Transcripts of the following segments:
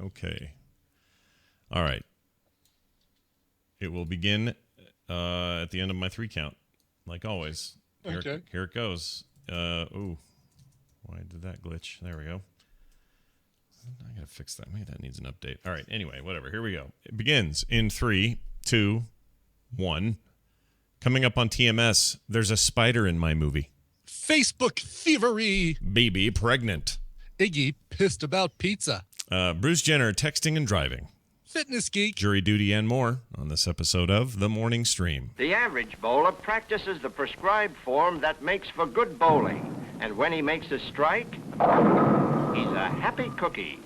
Okay. All right. It will begin at the end of my 3 count, like always. Here it goes. Ooh. Why did that glitch? There we go. I gotta fix that. Maybe that needs an update. All right. Anyway, whatever. Here we go. It begins in 3, 2, 1. Coming up on TMS, there's a spider in my movie. Facebook thievery. Baby pregnant. Iggy pissed about pizza. Bruce Jenner texting and driving. Fitness geek. Jury duty and more on this episode of The Morning Stream. The average bowler practices the prescribed form that makes for good bowling. And when he makes a strike, he's a happy cookie.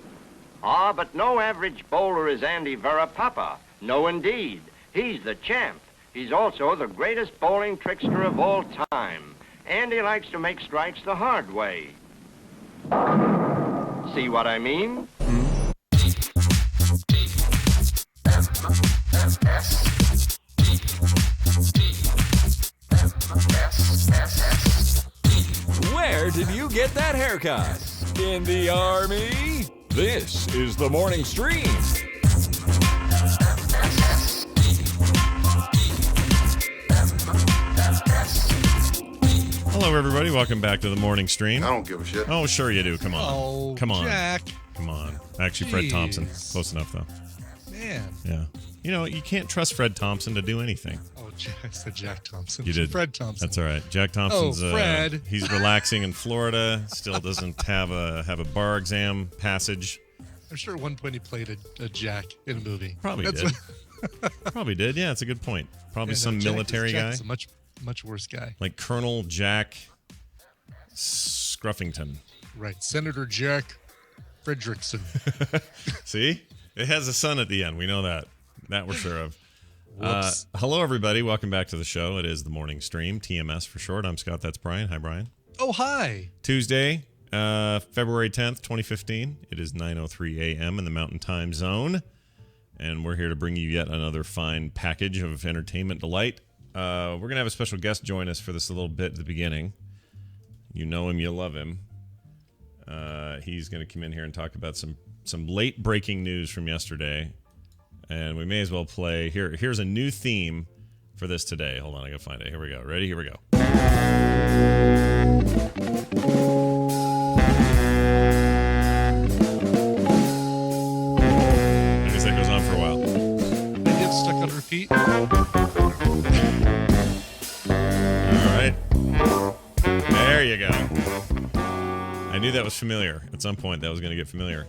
Ah, but no average bowler is Andy Verapapa. No, indeed. He's the champ. He's also the greatest bowling trickster of all time. Andy likes to make strikes the hard way. See what I mean? Where did you get that haircut? In the Army? This is the Morning Stream. Hello, everybody. Welcome back to The Morning Stream. I don't give a shit. Oh, sure you do. Come on. Oh, Come on. Jack. Come on. Actually, Fred Jeez. Thompson. Close enough, though. Man. Yeah. You know, you can't trust Fred Thompson to do anything. Oh, I said Jack Thompson. You did. Fred Thompson. That's all right. Jack Thompson's Fred. He's relaxing in Florida. Still doesn't have a bar exam passage. I'm sure at one point he played a Jack in a movie. Probably did. Probably did. Yeah, it's a good point. Probably some military guy. Jack's a much worse guy. Like Colonel Jack Scruffington. Right. Senator Jack Fredrickson. See? It has a son at the end. We know that. That we're sure of. Whoops. Hello, everybody. Welcome back to the show. It is the Morning Stream, TMS for short. I'm Scott. That's Brian. Hi, Brian. Oh, hi. Tuesday, February 10th, 2015. It is 9:03 a.m. in the Mountain Time Zone. And we're here to bring you yet another fine package of entertainment delight. We're going to have a special guest join us for this little bit at the beginning. You know him, you love him. He's going to come in here and talk about some late breaking news from yesterday. And we may as well play. Here's a new theme for this today. Hold on, I got to find it. Here we go. Ready? Here we go. I guess that goes on for a while. They get stuck on repeat. All right. There you go. I knew that was familiar. At some point, that was going to get familiar.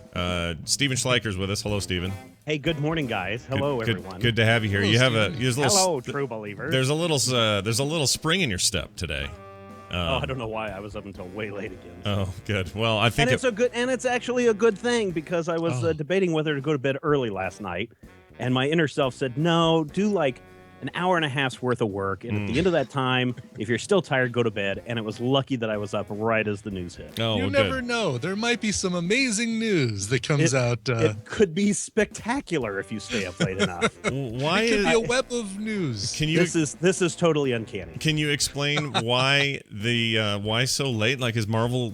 Steven Schleicher's with us. Hello, Steven. Hey, good morning, guys. Hello, Good- everyone. Good to have you here. Hello, You have a Steven. Hello, true believers. There's a little spring in your step today. I don't know why I was up until way late again. Oh, good. Well, I think It's actually a good thing because I was debating whether to go to bed early last night, and my inner self said, "No, do like an hour and a half's worth of work, and at the end of that time, if you're still tired, go to bed." And it was lucky that I was up right as the news hit. Oh, You well, never good. know. There might be some amazing news that comes out. It could be spectacular if you stay up late enough. Why It could is be a web of news. Can you This is totally uncanny. can you explain why why so late? Like, does Marvel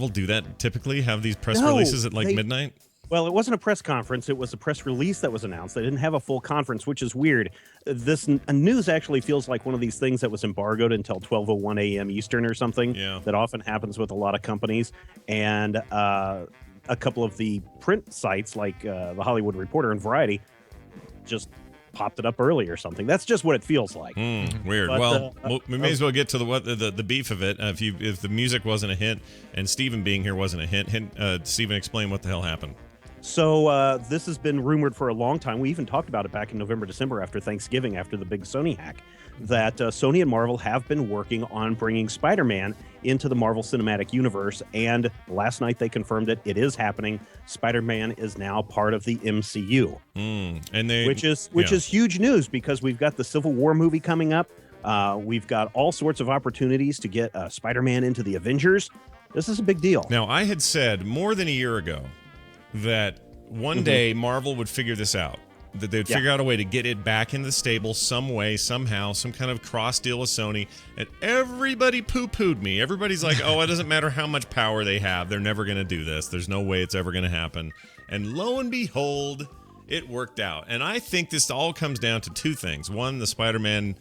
do that typically? Have these press No, releases at like they- midnight? Well, it wasn't a press conference. It was a press release that was announced. They didn't have a full conference, which is weird. This news actually feels like one of these things that was embargoed until 12:01 a.m. Eastern or something. Yeah. That often happens with a lot of companies. And a couple of the print sites like The Hollywood Reporter and Variety just popped it up early or something. That's just what it feels like. Weird. But, Well, we may as well get to the beef of it. If the music wasn't a hit and Steven being here wasn't a hit, Steven, explain what the hell happened. So this has been rumored for a long time. We even talked about it back in November, December after Thanksgiving, after the big Sony hack, that Sony and Marvel have been working on bringing Spider-Man into the Marvel Cinematic Universe. And last night they confirmed it. It is happening. Spider-Man is now part of the MCU, which is huge news because we've got the Civil War movie coming up. We've got all sorts of opportunities to get Spider-Man into the Avengers. This is a big deal. Now, I had said more than a year ago that one day Marvel would figure this out. That they'd figure out a way to get it back in the stable some way, somehow, some kind of cross deal with Sony. And everybody poo-pooed me. Everybody's like, oh, it doesn't matter how much power they have. They're never going to do this. There's no way it's ever going to happen. And lo and behold, it worked out. And I think this all comes down to two things. One, the Spider-Man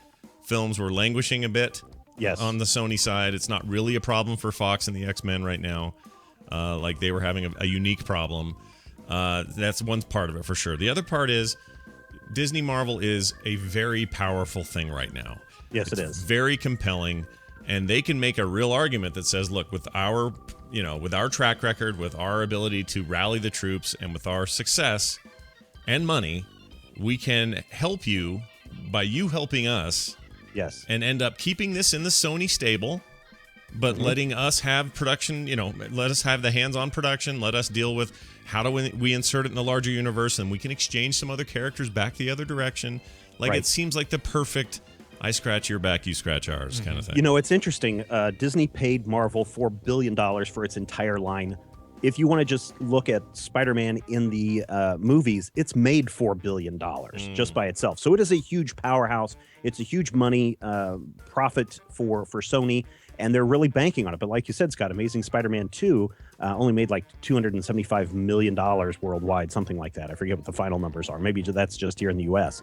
films were languishing a bit. Yes. On the Sony side, it's not really a problem for Fox and the X-Men right now. Like they were having a unique problem. That's one part of it for sure. The other part is Disney Marvel is a very powerful thing right now. Yes, it is. Very compelling, and they can make a real argument that says, look, with our track record, with our ability to rally the troops, and with our success and money, we can help you by you helping us. Yes. And end up keeping this in the Sony stable, but letting us have production, let us have the hands-on production, let us deal with how do we insert it in the larger universe, and we can exchange some other characters back the other direction. Like, Right. It seems like the perfect I scratch your back, you scratch ours kind of thing. It's interesting. Disney paid Marvel $4 billion for its entire line. If you want to just look at Spider-Man in the movies, it's made $4 billion just by itself. So it is a huge powerhouse. It's a huge money profit for Sony, and they're really banking on it. But like you said, Scott, Amazing Spider-Man 2 only made like $275 million worldwide, something like that. I forget what the final numbers are. Maybe that's just here in the U.S.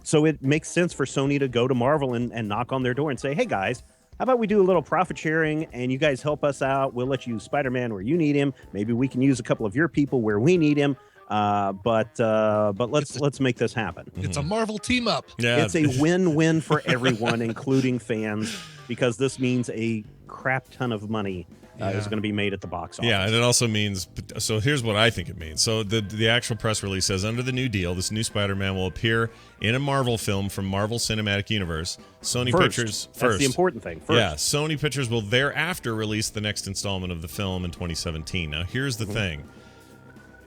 So it makes sense for Sony to go to Marvel and knock on their door and say, hey, guys, how about we do a little profit sharing and you guys help us out? We'll let you use Spider-Man where you need him. Maybe we can use a couple of your people where we need him. But let's make this happen. It's a Marvel team up. Yeah. It's a win-win for everyone, including fans, because this means a crap ton of money is going to be made at the box office. Yeah, and it also means, so here's what I think it means. So the actual press release says, under the new deal, this new Spider-Man will appear in a Marvel film from Marvel Cinematic Universe. Sony Pictures first. That's the important thing. First. Yeah, Sony Pictures will thereafter release the next installment of the film in 2017. Now, here's the thing.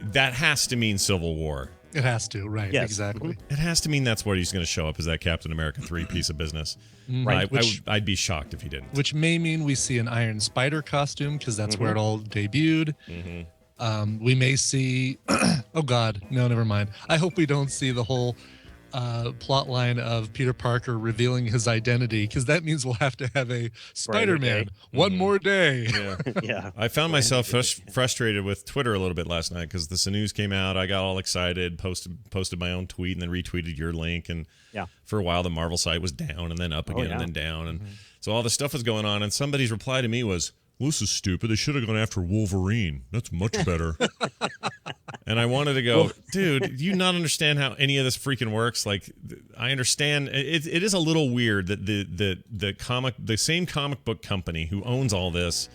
That has to mean Civil War. It has to, right? Yes. Exactly. It has to mean that's where he's going to show up as that Captain America 3 piece of business. Right. I'd be shocked if he didn't. Which may mean we see an Iron Spider costume because that's where it all debuted. We may see. Oh God, no, never mind. I hope we don't see the whole plot line of Peter Parker revealing his identity, because that means we'll have to have a Spider-Man one more day. Yeah. Yeah. I found myself frustrated with Twitter a little bit last night because the news came out. I got all excited, posted my own tweet, and then retweeted your link. And for a while, the Marvel site was down and then up again and then down. And so all this stuff was going on. And somebody's reply to me was, well, this is stupid. They should have gone after Wolverine. That's much better. And I wanted to go, dude, do you not understand how any of this freaking works? Like, I understand it is a little weird that the same comic book company who owns all this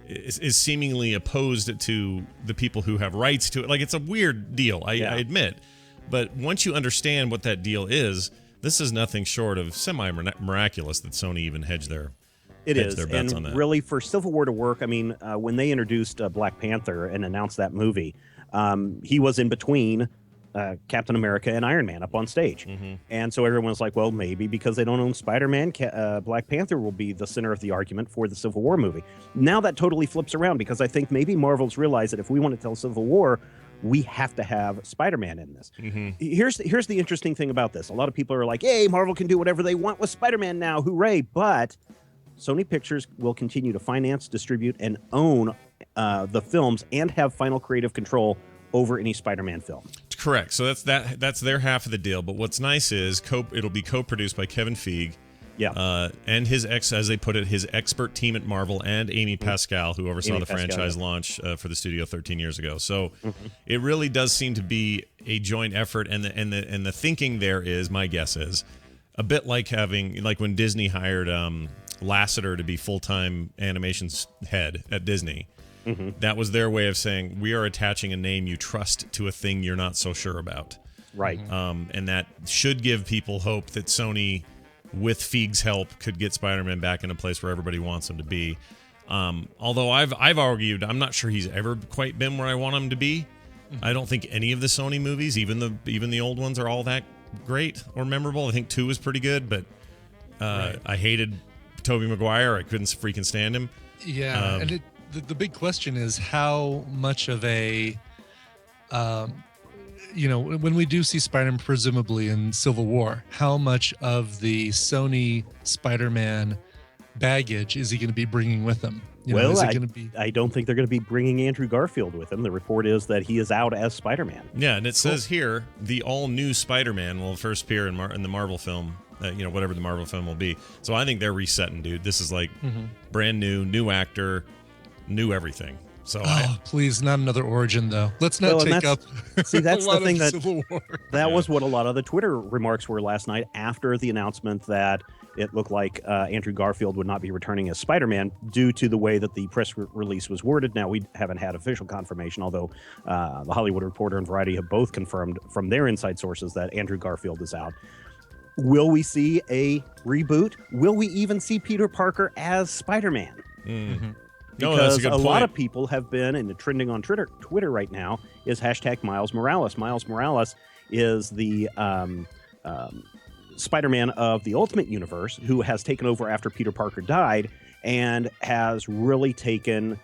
is seemingly opposed to the people who have rights to it. Like, it's a weird deal, I admit. But once you understand what that deal is, this is nothing short of semi-miraculous that Sony even hedged their bets and on that. Really, for Civil War to work, I mean, when they introduced Black Panther and announced that movie, he was in between Captain America and Iron Man up on stage. And so everyone was like, well, maybe because they don't own Spider-Man, Black Panther will be the center of the argument for the Civil War movie. Now that totally flips around, because I think maybe Marvel's realized that if we want to tell Civil War, we have to have Spider-Man in this. Here's the interesting thing about this. A lot of people are like, hey, Marvel can do whatever they want with Spider-Man now. Hooray. But Sony Pictures will continue to finance, distribute, and own the films and have final creative control over any Spider-Man film. Correct. So that's their half of the deal. But what's nice is it'll be co-produced by Kevin Feige. And his as they put it, his expert team at Marvel, and Amy Pascal, who oversaw the franchise launch for the studio 13 years ago. So it really does seem to be a joint effort, and the thinking there is, my guess is, a bit like when Disney hired Lasseter to be full-time animations head at Disney. That was their way of saying, we are attaching a name you trust to a thing you're not so sure about. Right. And that should give people hope that Sony, with Feige's help, could get Spider-Man back in a place where everybody wants him to be. Although I've argued, I'm not sure he's ever quite been where I want him to be. I don't think any of the Sony movies, even the old ones, are all that great or memorable. I think 2 was pretty good, but I hated Tobey Maguire. I couldn't freaking stand him. Yeah, and the big question is how much of a, when we do see Spider-Man presumably in Civil War, how much of the Sony Spider-Man baggage is he going to be bringing with him? You know, Well, is it going to be? I don't think they're going to be bringing Andrew Garfield with him. The report is that he is out as Spider-Man. Yeah, and it says here the all-new Spider-Man will first appear in the Marvel film, whatever the Marvel film will be. So I think they're resetting, dude. This is like brand new actor, new everything. So Please, not another origin though. Let's not Well, and take up. See, that's a the lot thing of that Civil War. that was what a lot of the Twitter remarks were last night after the announcement that it looked like Andrew Garfield would not be returning as Spider-Man due to the way that the press release was worded. Now, we haven't had official confirmation, although the Hollywood Reporter and Variety have both confirmed from their inside sources that Andrew Garfield is out. Will we see a reboot? Will we even see Peter Parker as Spider-Man? Mm-hmm. Because a lot of people have been, and the trending on Twitter right now is hashtag Miles Morales. Miles Morales is the Spider-Man of the Ultimate Universe who has taken over after Peter Parker died and has really taken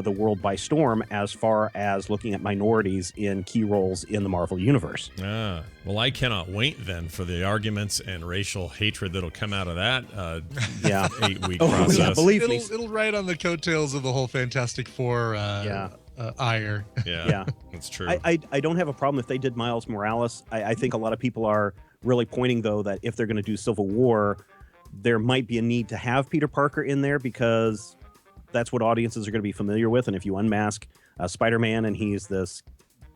the world by storm as far as looking at minorities in key roles in the Marvel Universe. Well, I cannot wait then for the arguments and racial hatred that'll come out of that 8-week process. Yeah, believe me. It'll ride on the coattails of the whole Fantastic Four ire. Yeah, that's true. I don't have a problem if they did Miles Morales. I think a lot of people are really pointing, though, that if they're going to do Civil War, there might be a need to have Peter Parker in there because that's what audiences are going to be familiar with. And if you unmask Spider-Man and he's this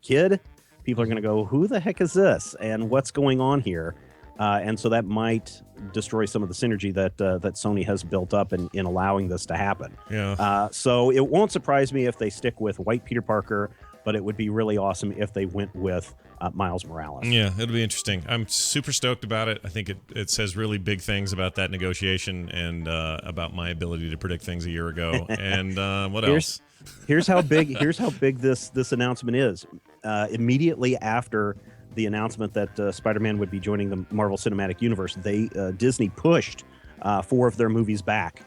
kid, people are going to go, who the heck is this? And what's going on here? And so that might destroy some of the synergy that Sony has built up in allowing this to happen. Yeah. So it won't surprise me if they stick with white Peter Parker, but it would be really awesome if they went with Miles Morales. Yeah, it'll be interesting. I'm super stoked about it. I think it says really big things about that negotiation and about my ability to predict things a year ago. And what else? Here's how big this announcement is. Immediately after the announcement that Spider-Man would be joining the Marvel Cinematic Universe, Disney pushed 4 of their movies back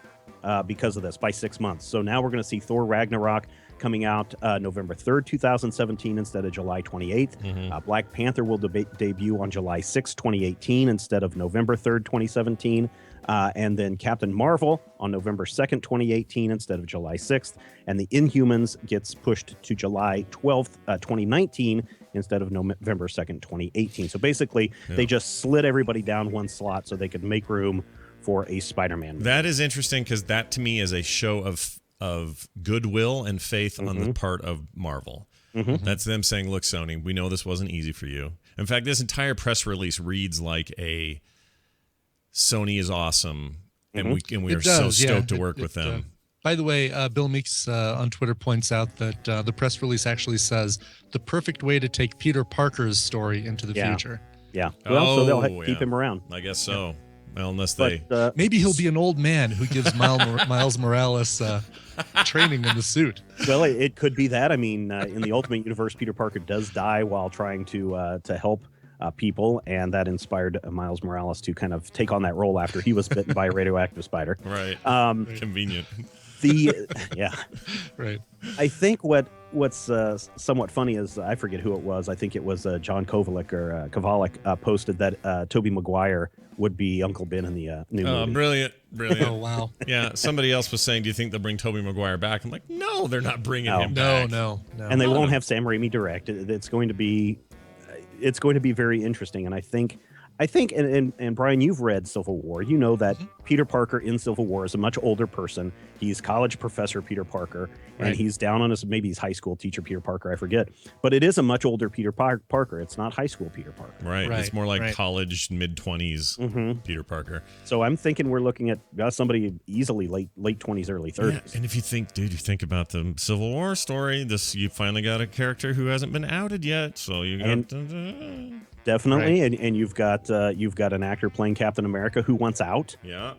because of this by 6 months. So now we're going to see Thor Ragnarok coming out November 3rd, 2017 instead of July 28th. Black Panther will debut on July 6th, 2018 instead of November 3rd, 2017. And then Captain Marvel on November 2nd, 2018 instead of July 6th. And the Inhumans gets pushed to July 12th, 2019 instead of November 2nd, 2018. So basically, they just slid everybody down one slot so they could make room for a Spider-Man movie. That is interesting because that to me is a show of goodwill and faith on the part of Marvel. That's them saying, look, Sony, we know this wasn't easy for you. In fact, this entire press release reads like a Sony is awesome, and we are so stoked to work with them. By the way, Bill Meeks on Twitter points out that the press release actually says the perfect way to take Peter Parker's story into the future. Yeah. Well, so they'll keep him around. I guess so. Well, unless maybe he'll be an old man who gives Miles Morales training in the suit. Well, it could be that. I mean, in the Ultimate Universe, Peter Parker does die while trying to help people, and that inspired Miles Morales to kind of take on that role after he was bitten by a radioactive spider. Right. Convenient. Right. I think what's somewhat funny is I forget who it was. I think it was John Kovalik posted that Tobey Maguire would be Uncle Ben in the new movie. Brilliant. Oh, wow. Yeah, somebody else was saying, do you think they'll bring Tobey Maguire back? I'm like, no, they're not bringing him back. No. And they won't have Sam Raimi direct. It's going to be very interesting. And I think, and Brian, you've read Civil War. You know that Peter Parker in Civil War is a much older person. He's college professor Peter Parker, and he's down on maybe he's high school teacher Peter Parker, I forget. But it is a much older Peter Parker. It's not high school Peter Parker. Right. It's more like college, mid-20s Peter Parker. So I'm thinking we're looking at somebody easily late 20s, early 30s. Yeah, and if you think about the Civil War story, you finally got a character who hasn't been outed yet. So you got... Definitely, and you've got an actor playing Captain America who wants out. Yeah.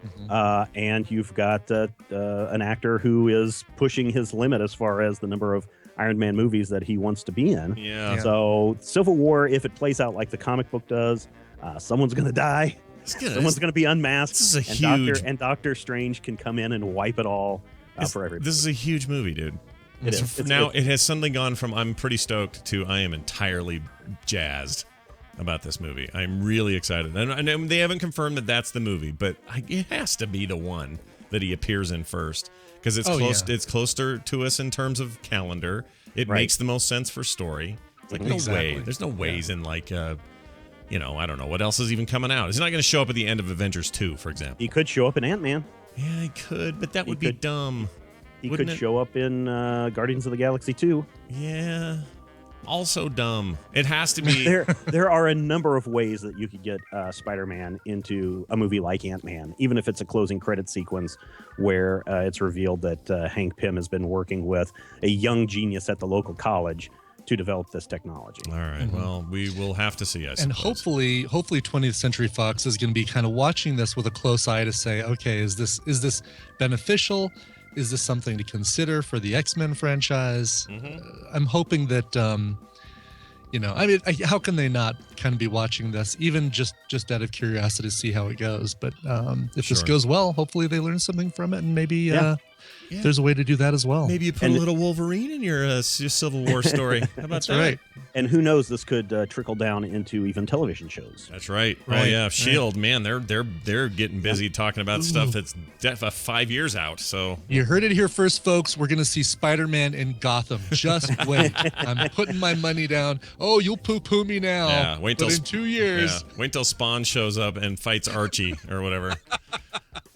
And you've got an actor who is pushing his limit as far as the number of Iron Man movies that he wants to be in. Yeah. So Civil War, if it plays out like the comic book does, someone's going to die. Someone's going to be unmasked. This is a huge... And Doctor Strange can come in and wipe it all for everybody. This is a huge movie, dude. It has suddenly gone from I'm pretty stoked to I am entirely jazzed about this movie. I'm really excited. And they haven't confirmed that that's the movie, but it has to be the one. that he appears in first because it's It's closer to us in terms of calendar. It makes the most sense for story. It's like no way. There's no ways in like. I don't know. What else is even coming out? He's not going to show up at the end of Avengers 2, for example. He could show up in Ant-Man. Yeah, he could, but that would be dumb. He could show up in Guardians of the Galaxy 2. Yeah. Also dumb. It has to be. There are a number of ways that you could get Spider-Man into a movie like Ant-Man, even if it's a closing credit sequence where it's revealed that Hank Pym has been working with a young genius at the local college to develop this technology. All right. Well, we will have to see. I suppose. And hopefully 20th Century Fox is going to be kind of watching this with a close eye to say, okay, is this beneficial? Is this something to consider for the X-Men franchise? I'm hoping that, how can they not kind of be watching this, even just out of curiosity to see how it goes? But if this goes well, hopefully they learn something from it, and maybe there's a way to do that as well. Maybe you put a little Wolverine in your Civil War story. How about that? Right. And who knows, this could trickle down into even television shows. That's right. Oh yeah, Shield, man, they're getting busy talking about stuff that's 5 years out. So you heard it here first, folks. We're gonna see Spider-Man in Gotham. Just wait. I'm putting my money down. Oh, you'll poo-poo me now. Yeah, wait till in 2 years. Yeah, wait till Spawn shows up and fights Archie or whatever.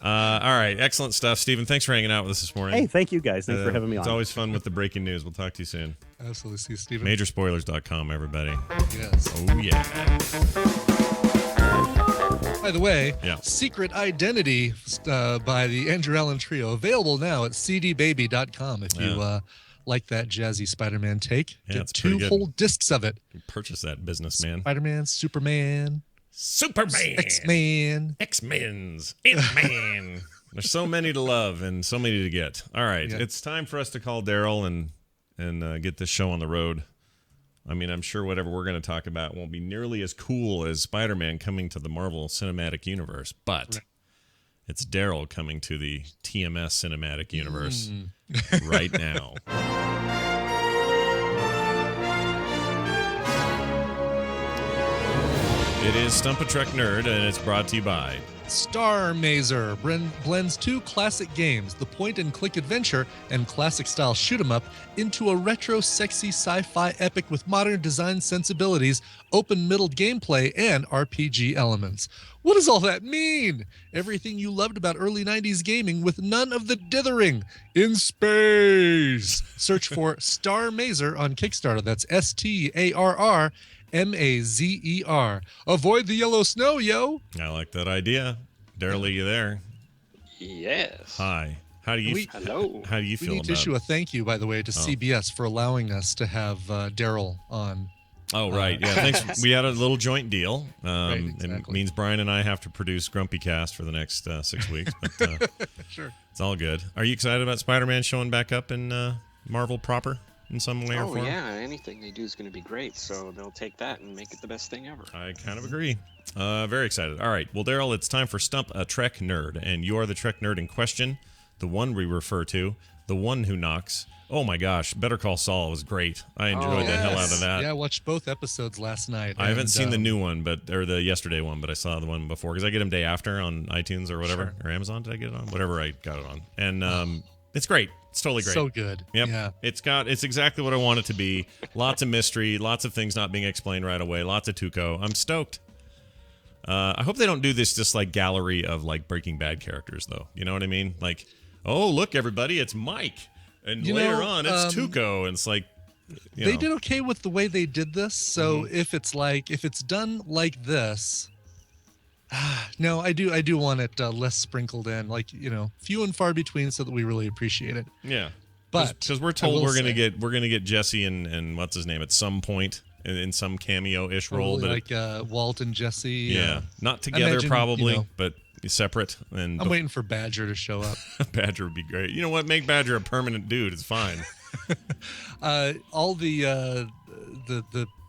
All right, excellent stuff, Stephen. Thanks for hanging out with us this morning. Hey, thank you guys. Thanks for having me on. It's always fun with the breaking news. We'll talk to you soon. Absolutely. See you, Stephen. Majorspoilers.com, everybody. Yes. Oh, yeah. By the way, Yeah. Secret Identity by the Andrew Allen Trio, available now at cdbaby.com if you like that jazzy Spider-Man take. Yeah, Get it's pretty 2 good. whole discs of it. Purchase that, businessman. Spider-Man, Superman, X-Man. X-Men's. Ant-Man. There's so many to love and so many to get. All right, It's time for us to call Daryl and get this show on the road. I mean, I'm sure whatever we're going to talk about won't be nearly as cool as Spider-Man coming to the Marvel Cinematic Universe, but it's Daryl coming to the TMS Cinematic Universe right now. It is Stump a Trek Nerd, and it's brought to you by Star Mazer blends 2 classic games, the point-and-click adventure and classic-style shoot-'em-up, into a retro, sexy sci-fi epic with modern design sensibilities, open-middled gameplay, and RPG elements. What does all that mean? Everything you loved about early 90s gaming with none of the dithering. In space! Search for Star Mazer on Kickstarter. That's StarrMazer. Avoid the yellow snow, yo. I like that idea. Daryl, are you there? Yes. Hi. How do you Hello. How do you We feel need to about issue a thank you, by the way, to CBS for allowing us to have Daryl on. Oh, right. Yeah, thanks. We had a little joint deal. Right, exactly. It means Brian and I have to produce Grumpy Cast for the next 6 weeks. But, Sure. It's all good. Are you excited about Spider-Man showing back up in Marvel proper in some way or form? Oh, yeah. Anything they do is going to be great. So they'll take that and make it the best thing ever. I kind of agree. Very excited. All right. Well, Daryl, it's time for Stump a Trek Nerd. And you are the Trek nerd in question, the one we refer to, the one who knocks. Oh, my gosh. Better Call Saul was great. I enjoyed the hell out of that. Yeah, I watched both episodes last night. I haven't seen the new one, or the yesterday one, but I saw the one before because I get them day after on iTunes or whatever, or Amazon. Did I get it on? Whatever I got it on. And it's great. It's totally great. So good. Yep. Yeah. It's exactly what I want it to be. Lots of mystery, lots of things not being explained right away, lots of Tuco. I'm stoked. I hope they don't do this just like gallery of like Breaking Bad characters, though. You know what I mean? Like, oh, look, everybody, it's Mike. And later on, it's Tuco. And it's like, they did okay with the way they did this. So if it's done like this, no, I do want it less sprinkled in, like, few and far between, so that we really appreciate it. Yeah. But because we're told we're gonna get Jesse and what's his name at some point in some cameo-ish role, but like Walt and Jesse. Yeah, not together probably, but separate. And I'm waiting for Badger to show up. Badger would be great. You know what? Make Badger a permanent dude. It's fine. All the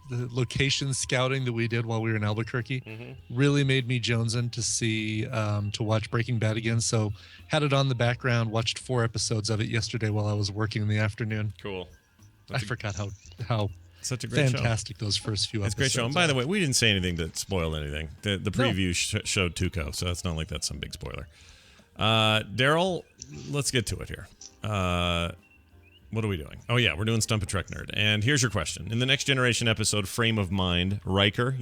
location scouting that we did while we were in Albuquerque really made me jonesing to see to watch Breaking Bad again. So had it on the background, watched 4 episodes of it yesterday while I was working in the afternoon. Cool. I forgot how such a great fantastic those first few episodes. It's a great show. And by the way, we didn't say anything that spoiled anything. The preview showed Tuco, so it's not like that's some big spoiler. Daryl, let's get to it here. What are we doing? Oh, yeah, we're doing Stump a Trek Nerd. And here's your question. In the Next Generation episode, Frame of Mind, Riker,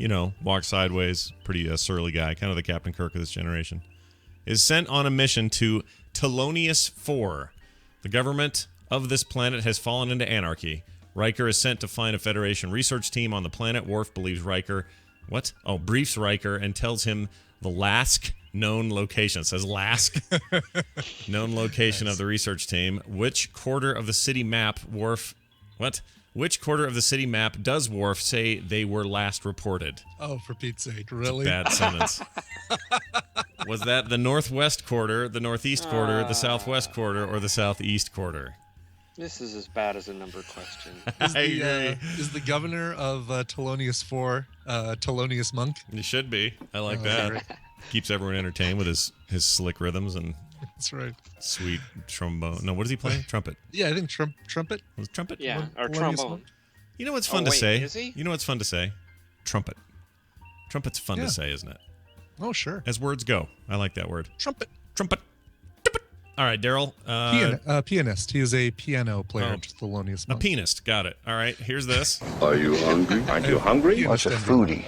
walks sideways, pretty surly guy, kind of the Captain Kirk of this generation, is sent on a mission to Telonius 4. The government of this planet has fallen into anarchy. Riker is sent to find a Federation research team on the planet. Worf believes Riker... What? Oh, briefs Riker and tells him the last known location. It says Lask. Known location of the research team. Which quarter of the city map Worf... What? Which quarter of the city map does Worf say they were last reported? Oh, for Pete's sake, really? Bad sentence. Was that the northwest quarter, the northeast quarter, the southwest quarter, or the southeast quarter? This is as bad as a number question. Is the governor of Telonius 4 Telonius Monk? It should be. I like that. Keeps everyone entertained with his slick rhythms and that's right. Sweet trombone. No, what does he play? Trumpet. Yeah, I think trumpet. Was it trumpet? Yeah, or Telonius trombone. Monk? You know what's fun to say? Is he? You know what's fun to say? Trumpet. Trumpet's fun to say, isn't it? Oh, sure. As words go. I like that word. Trumpet. Trumpet. All right, Daryl. Pianist. He is a piano player. Oh. Thelonious A Monk. pianist. Got it. All right, here's this. Are you hungry? Aren't you hungry? What's a foodie?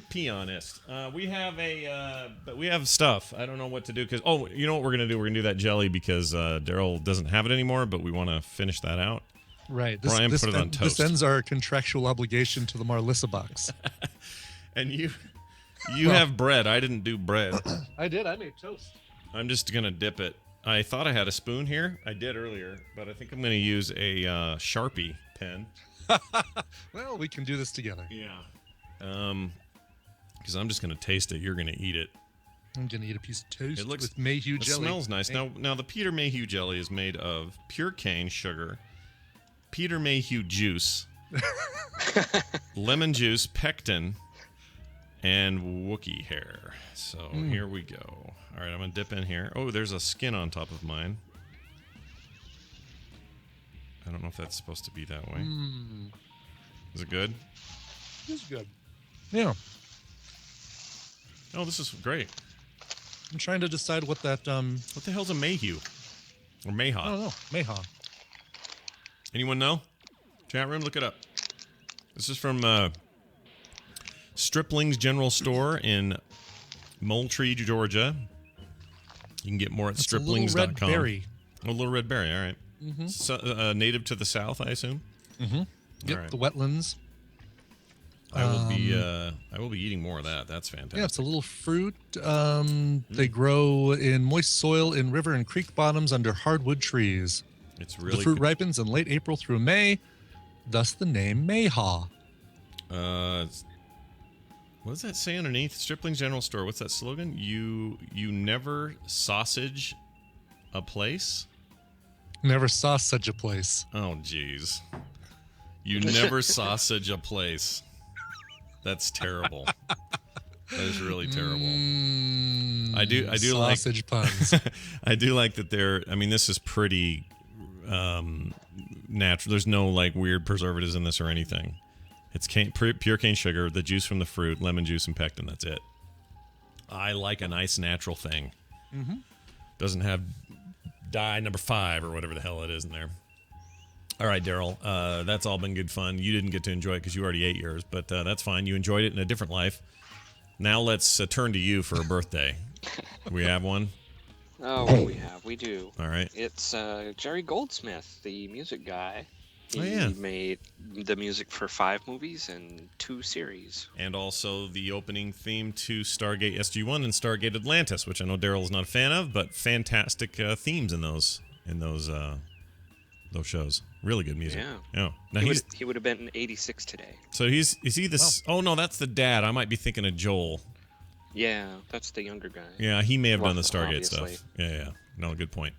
Pianist. We have stuff. I don't know what to do because you know what we're gonna do? We're gonna do that jelly because Daryl doesn't have it anymore, but we want to finish that out. Right. Brian put it on toast. This ends our contractual obligation to the Marlissa box. And you have bread. I didn't do bread. I did. I made toast. I'm just gonna dip it. I thought I had a spoon here. I did earlier, but I think I'm gonna use a Sharpie pen. Well, we can do this together. Yeah. Because I'm just gonna taste it. You're gonna eat it. I'm gonna eat a piece of toast It looks with Mayhew jelly. It smells nice. Now the Peter Mayhew jelly is made of pure cane sugar, Peter Mayhew juice, lemon juice, pectin, and Wookiee hair. So here we go. All right, I'm gonna dip in here. Oh, there's a skin on top of mine. I don't know if that's supposed to be that way. Is it good? This is good. Yeah. Oh, this is great. I'm trying to decide what that What the hell's a Mayhew? Or Mayhaw? I don't know. Mayhaw. Anyone know? Chat room, look it up. This is from Stripling's General Store in Moultrie, Georgia. You can get more at striplings.com. Little red berry. Oh, little red berry. All right. So, native to the South, I assume. Mm-hmm. Yep. right. The wetlands. I will be eating more of that. That's fantastic. Yeah, it's a little fruit. They grow in moist soil in river and creek bottoms under hardwood trees. It's really the fruit ripens in late April through May, thus the name Mayhaw. What does that say underneath? Stripling's General Store. What's that slogan? You never sausage a place? Never saw such a place. Oh, jeez. You never sausage a place. That's terrible. That is really terrible. I do sausage like puns. I do like that this is pretty natural. There's no like weird preservatives in this or anything. It's pure cane sugar, the juice from the fruit, lemon juice, and pectin. That's it. I like a nice natural thing. Mm-hmm. Doesn't have dye number 5 or whatever the hell it is in there. All right, Daryl. That's all been good fun. You didn't get to enjoy it because you already ate yours, but that's fine. You enjoyed it in a different life. Now let's turn to you for a birthday. Do we have one? Oh, we do. All right. It's Jerry Goldsmith, the music guy. He made the music for 5 movies and 2 series. And also the opening theme to Stargate SG-1 and Stargate Atlantis, which I know Daryl's not a fan of, but fantastic themes in those shows. Really good music. Yeah. Now he would have been 86 today. So is he this? Oh no, that's the dad. I might be thinking of Joel. Yeah, that's the younger guy. Yeah, he may have done the Stargate obviously. stuff. Yeah. No, good point.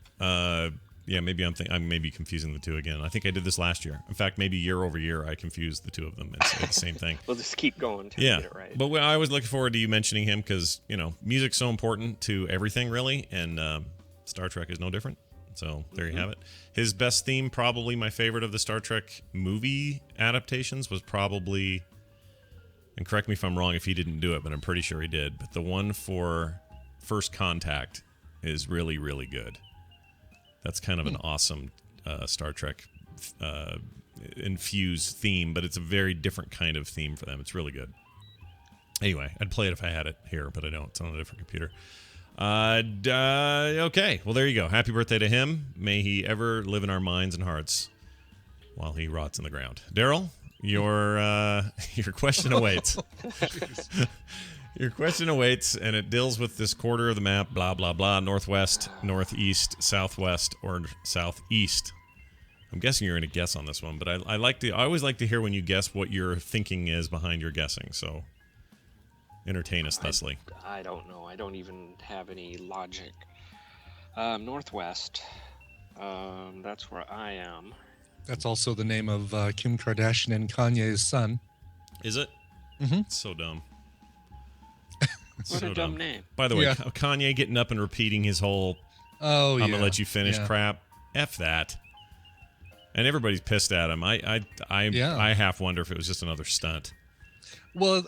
Yeah, maybe I'm maybe confusing the two again. I think I did this last year. In fact, maybe year over year, I confused the two of them. It's the same thing. We'll just keep going till we get it right. But I was looking forward to you mentioning him because, music's so important to everything, really, and Star Trek is no different. So there you have it. His best theme, probably my favorite of the Star Trek movie adaptations, was probably, and correct me if I'm wrong if he didn't do it, but I'm pretty sure he did, but the one for First Contact is really, really good. That's kind of an awesome Star Trek infused theme, but it's a very different kind of theme for them. It's really good. Anyway, I'd play it if I had it here, but I don't. It's on a different computer. Okay, well, there you go. Happy birthday to him. May he ever live in our minds and hearts while he rots in the ground. Daryl, your question awaits. Your question awaits, and it deals with this quarter of the map, blah, blah, blah, northwest, northeast, southwest, or southeast. I'm guessing you're going to guess on this one, but I always like to hear when you guess what your thinking is behind your guessing, so entertain us thusly. I don't know. I don't even have any logic. Northwest. That's where I am. That's also the name of Kim Kardashian and Kanye's son. Is it? Mm-hmm. It's so dumb. What a dumb name. By the way, Yeah. Kanye getting up and repeating his whole Oh, yeah. I'm going to let you finish Yeah. crap. F that. And everybody's pissed at him. I half wonder if it was just another stunt. Well,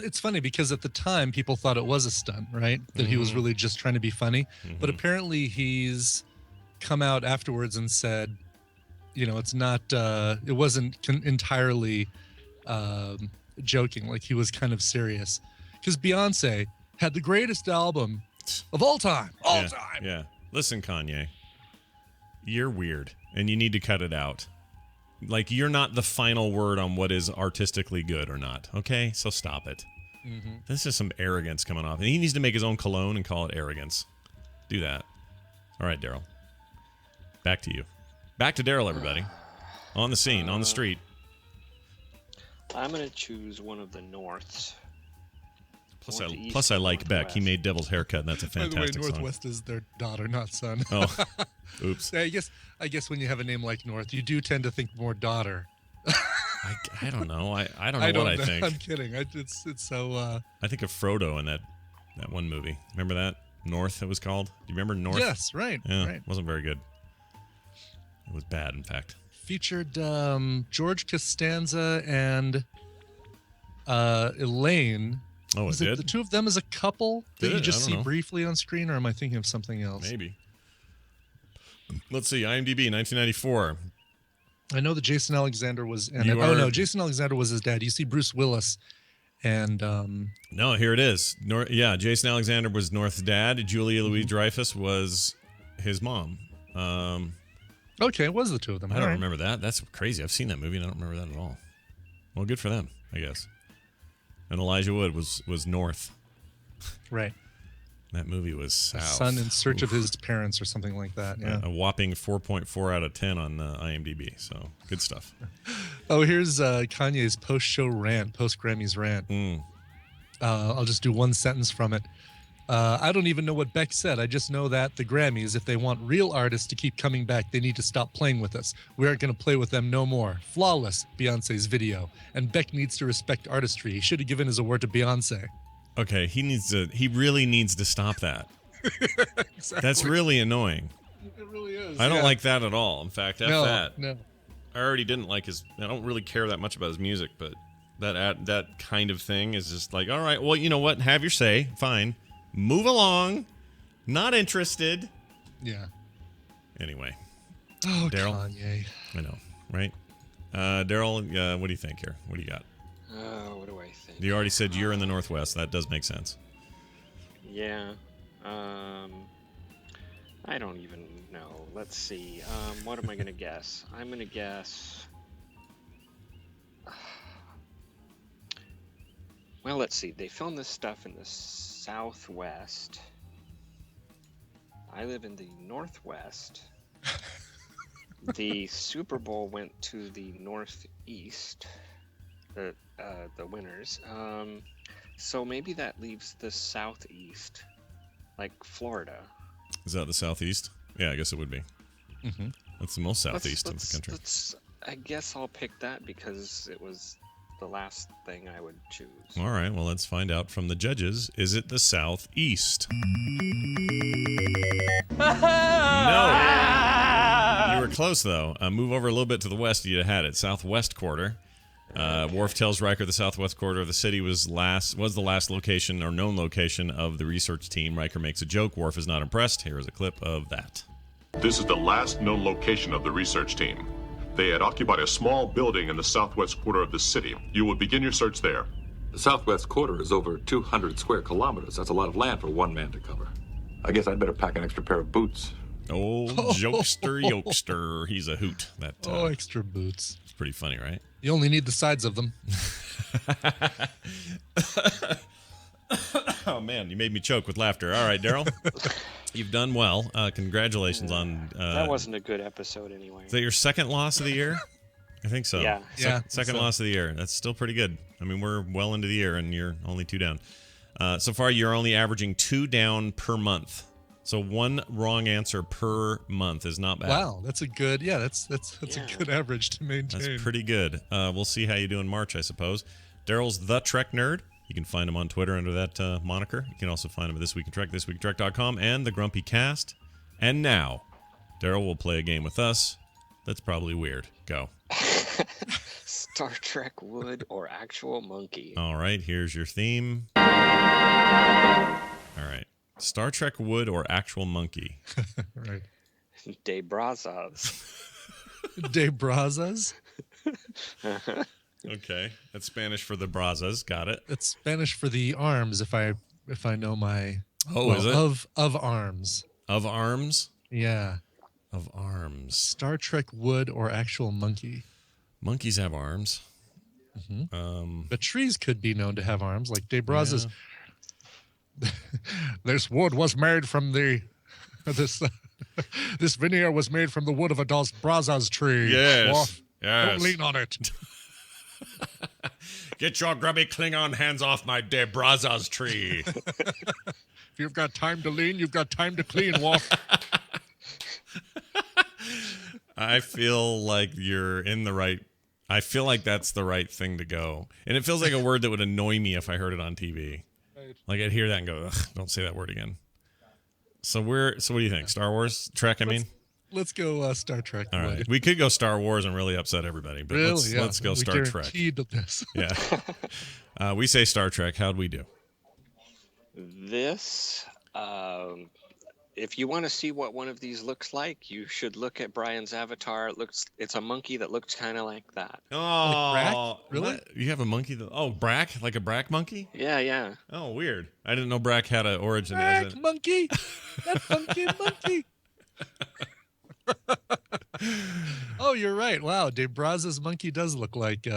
it's funny because at the time people thought it was a stunt, right? That he was really just trying to be funny. But apparently he's come out afterwards and said, it's not, it wasn't entirely joking. Like he was kind of serious. Because Beyonce had the greatest album of all time. All time. Yeah. Listen, Kanye, you're weird and you need to cut it out. Like, you're not the final word on what is artistically good or not, okay? So stop it. This is some arrogance coming off. And he needs to make his own cologne and call it arrogance. Do that. All right, Daryl. Back to you. Back to Daryl, everybody. On the scene, on the street. I'm going to choose one of the norths. Plus, I like Beck. He made Devil's Haircut, and that's a fantastic By the way, song. Northwest is their daughter, not son. Oh, oops. I guess when you have a name like North, you do tend to think more daughter. I don't know. I don't know what I think. I'm kidding. It's so. I think of Frodo in that one movie. Remember that? North, it was called. Do you remember North? Yes, right. Yeah, right. Wasn't very good. It was bad, in fact. Featured George Costanza and Elaine. Oh, it did? The two of them as a couple that Did you it? just I see don't know. briefly on screen, or am I thinking of something else? Maybe. Let's see. IMDb, 1994. I know that Jason Alexander was. And Jason Alexander was his dad. You see Bruce Willis, and No, here it is. Jason Alexander was North's dad. Julia Louis-Dreyfus was his mom. okay, it was the two of them. I All don't right. remember that. That's crazy. I've seen that movie, and I don't remember that at all. Well, good for them, I guess. And Elijah Wood was North. Right. That movie was A south. son in search of his parents, or something like that. Yeah. A whopping 4.4 out of 10 on IMDb. So good stuff. Oh, here's Kanye's post-show rant, post-Grammys rant. I'll just do one sentence from it. I don't even know what Beck said. I just know that the Grammys, if they want real artists to keep coming back, they need to stop playing with us. We aren't going to play with them no more. Flawless, Beyonce's video. And Beck needs to respect artistry. He should have given his award to Beyonce. Okay, he really needs to stop that. Exactly. That's really annoying. It really is. I don't like that at all. In fact, that. No. I already didn't like I don't really care that much about his music, but that kind of thing is just like, all right, well, you know what? Have your say. Fine. Move along. Not interested. Yeah. Anyway. Oh, Daryl? Kanye. I know, right? Daryl, what do you think here? What do you got? What do I think? You already said you're in the Northwest. That does make sense. Yeah. I don't even know. Let's see. What am I going to guess? I'm going to guess... Well, let's see. They filmed this stuff in the Southwest. I live in the Northwest. The Super Bowl went to the Northeast. The winners. So maybe that leaves the Southeast, like Florida. Is that the Southeast? Yeah, I guess it would be. Mm-hmm. That's the most southeast of the country. I guess I'll pick that because it was the last thing I would choose. All right, well, let's find out from the judges. Is it the Southeast? No. You were close, though. Move over a little bit to the west. You had it. Southwest quarter. Worf tells Riker the southwest quarter of the city was the last location or known location of the research team. Riker makes a joke. Worf is not impressed. Here is a clip of that. This is the last known location of the research team. They had occupied a small building in the southwest quarter of the city. You will begin your search there. The southwest quarter is over 200 square kilometers. That's a lot of land for one man to cover. I guess I'd better pack an extra pair of boots. Oh, jokester. He's a hoot. Extra boots. It's pretty funny, right? You only need the sides of them. Oh, man, you made me choke with laughter. All right, Daryl, you've done well. Congratulations on... that wasn't a good episode anyway. Is that your second loss of the year? I think so. Yeah. Second loss of the year. That's still pretty good. I mean, we're well into the year, and you're only 2 down. So far, you're only averaging 2 down per month. So 1 wrong answer per month is not bad. Wow, that's a good. Yeah, that's a good average to maintain. That's pretty good. We'll see how you do in March, I suppose. Daryl's The Trek Nerd. You can find him on Twitter under that moniker. You can also find him at This Week in Trek, thisweekintrek.com, and The Grumpy Cast. And now, Daryl will play a game with us that's probably weird. Go. Star Trek wood or actual monkey? All right, here's your theme. All right. Star Trek wood or actual monkey? Right. De Brazas. De Brazas? Okay. That's Spanish for the brazas. Got it. It's Spanish for the arms, if I know my... Oh, is it? Of arms. Of arms? Yeah. Of arms. Star Trek wood or actual monkey? Monkeys have arms. Mm-hmm. But trees could be known to have arms, like De Brazas. Yeah. This wood was made from this veneer was made from the wood of a Dos Brazas tree. Yes. Don't lean on it. Get your grubby Klingon hands off my De Brazas tree. If you've got time to lean, you've got time to clean, Wolf. I feel like you're in the right... I feel like that's the right thing to go. And it feels like a word that would annoy me if I heard it on TV. Like, I'd hear that and go, ugh, don't say that word again. So what do you think? Star Wars? Trek, I mean? Let's go Star Trek. All right. We could go Star Wars and really upset everybody, but let's go Star Trek. This. Yeah. We say Star Trek. How'd we do? This, if you want to see what one of these looks like, you should look at Brian's avatar. It's a monkey that looks kind of like that. Oh, like Brack? Really? What? You have a monkey Brack? Like a Brack monkey? Yeah. Oh, weird. I didn't know Brack had an origin. Brack monkey. That funky monkey. Oh, you're right. Wow, De Brazas monkey does look like...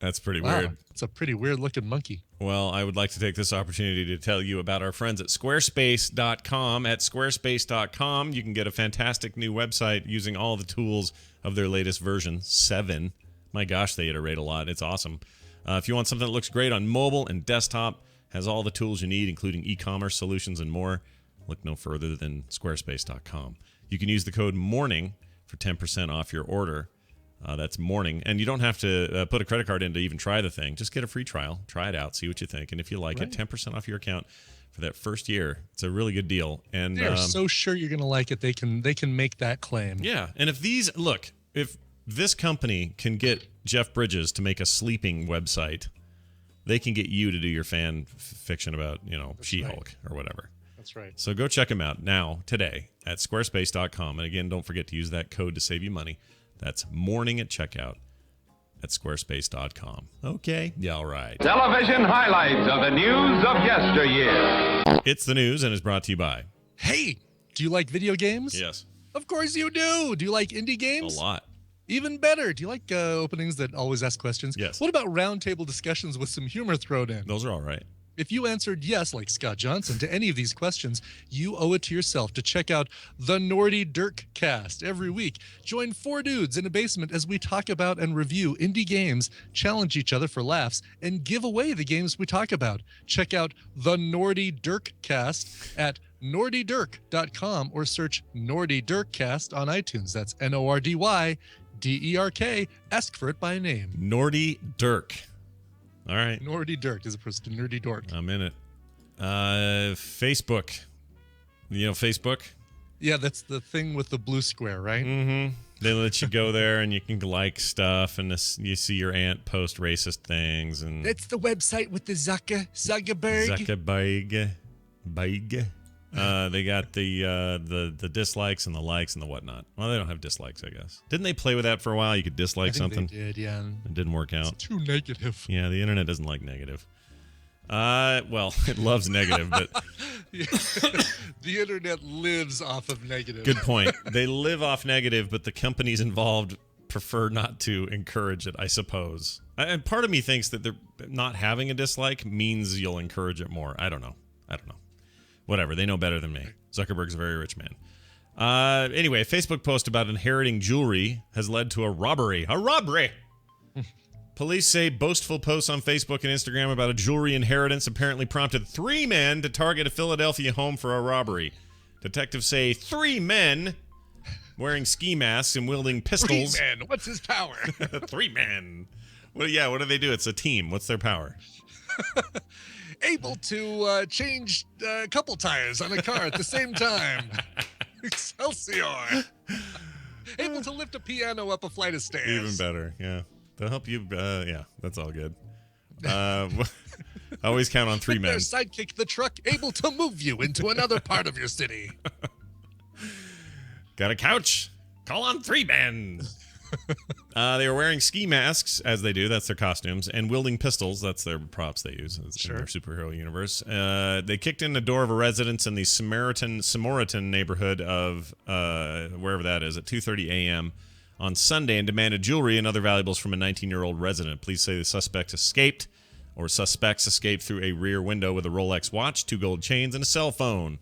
That's pretty weird. It's a pretty weird-looking monkey. Well, I would like to take this opportunity to tell you about our friends at squarespace.com. At squarespace.com, you can get a fantastic new website using all the tools of their latest version, 7. My gosh, they iterate a lot. It's awesome. If you want something that looks great on mobile and desktop, has all the tools you need, including e-commerce solutions and more, look no further than squarespace.com. You can use the code MORNING for 10% off your order. That's morning. And you don't have to put a credit card in to even try the thing. Just get a free trial. Try it out. See what you think. And if you like it, 10% off your account for that first year. It's a really good deal. And they're so sure you're going to like it. They can make that claim. Yeah. And if this company can get Jeff Bridges to make a sleeping website, they can get you to do your fan fiction about, She-Hulk or whatever. That's right. So go check them out now, today, at squarespace.com. And again, don't forget to use that code to save you money. That's morning at checkout at squarespace.com. Okay. Yeah, all right. Television highlights of the news of yesteryear. It's the news and is brought to you by... Hey, do you like video games? Yes. Of course you do. Do you like indie games? A lot. Even better. Do you like openings that always ask questions? Yes. What about roundtable discussions with some humor thrown in? Those are all right. If you answered yes, like Scott Johnson, to any of these questions, you owe it to yourself to check out the Nordy Dirk Cast every week. Join 4 dudes in a basement as we talk about and review indie games, challenge each other for laughs, and give away the games we talk about. Check out the Nordy Dirk Cast at nordydirk.com or search Nordy Dirk Cast on iTunes. That's NORDYDERK. Ask for it by name. Nordy Dirk. All right. Nordy Dirk as opposed to Nerdy Dork. I'm in it. Facebook. You know Facebook? Yeah, that's the thing with the blue square, right? Mm-hmm. They let you go there and you can like stuff, and you see your aunt post racist things. And That's the website with the Zuckerberg. They got the dislikes and the likes and the whatnot. Well, they don't have dislikes, I guess. Didn't they play with that for a while? You could dislike something. They did, yeah. It didn't work out. It's too negative. Yeah, the internet doesn't like negative. Well, it loves negative, but the internet lives off of negative. good point. They live off negative, but the companies involved prefer not to encourage it, I suppose. And part of me thinks that they're not having a dislike means you'll encourage it more. I don't know. Whatever. They know better than me. Zuckerberg's a very rich man. Anyway, a Facebook post about inheriting jewelry has led to a robbery. A robbery! Police say boastful posts on Facebook and Instagram about a jewelry inheritance apparently prompted 3 men to target a Philadelphia home for a robbery. Detectives say 3 men wearing ski masks and wielding pistols. 3 men. What's his power? 3 men. Well, yeah, what do they do? It's a team. What's their power? Able to change a couple tires on a car at the same time. Excelsior. Able to lift a piano up a flight of stairs. Even better, yeah. They'll help you. Yeah, that's all good. I always count on 3 men. Their sidekick, the truck, able to move you into another part of your city. Got a couch? Call on 3 men. They were wearing ski masks, as they do. That's their costumes. And wielding pistols. That's their props they use in their superhero universe. They kicked in the door of a residence in the Samaritan neighborhood of wherever that is at 2:30 a.m. on Sunday and demanded jewelry and other valuables from a 19-year-old resident. Police say the suspects escaped through a rear window with a Rolex watch, 2 gold chains, and a cell phone.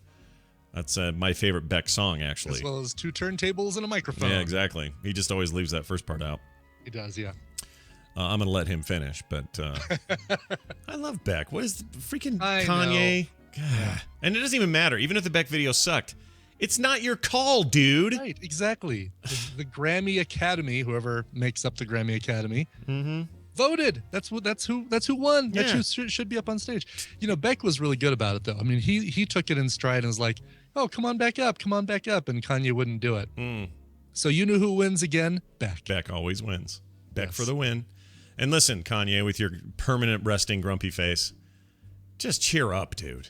That's my favorite Beck song, actually. As well as 2 turntables and a microphone. Yeah, exactly. He just always leaves that first part out. He does, yeah. I'm going to let him finish, but I love Beck. What is the freaking I Kanye? know. God. And it doesn't even matter. Even if the Beck video sucked, it's not your call, dude. Right, exactly. The Grammy Academy, whoever makes up the Grammy Academy, voted. That's who won. Yeah. That should be up on stage. You know, Beck was really good about it, though. I mean, he took it in stride and was like, "Oh, come on back up," and Kanye wouldn't do it. So you knew who wins again? Beck. Beck always wins. Beck Yes. for the win. And listen, Kanye, with your permanent resting grumpy face, just cheer up, dude.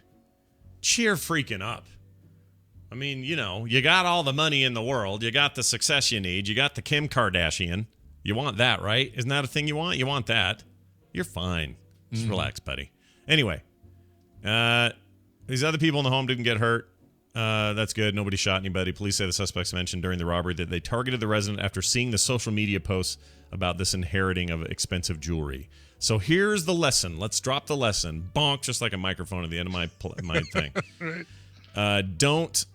Cheer freaking up. I mean, you know, you got all the money in the world. You got the success you need. You got the Kim Kardashian. You want that, right? Isn't that a thing you want? You want that. You're fine. Just relax, buddy. Anyway, these other people in the home didn't get hurt. That's good. Nobody shot anybody. Police say the suspects mentioned during the robbery that they targeted the resident after seeing the social media posts about this inheriting of expensive jewelry. So here's the lesson. Let's drop the lesson. Bonk, just like a microphone at the end of my thing. Right. Don't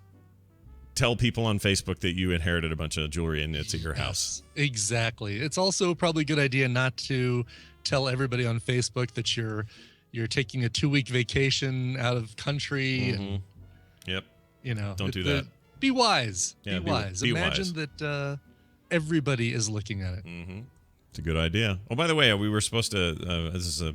tell people on Facebook that you inherited a bunch of jewelry and it's at your house. Exactly. It's also probably a good idea not to tell everybody on Facebook that you're taking a 2-week vacation out of country. And, Yep. you know, Don't do that. Be wise. Yeah, be wise. be Imagine wise. that everybody is looking at it. It's a good idea. Oh, by the way, we were supposed to.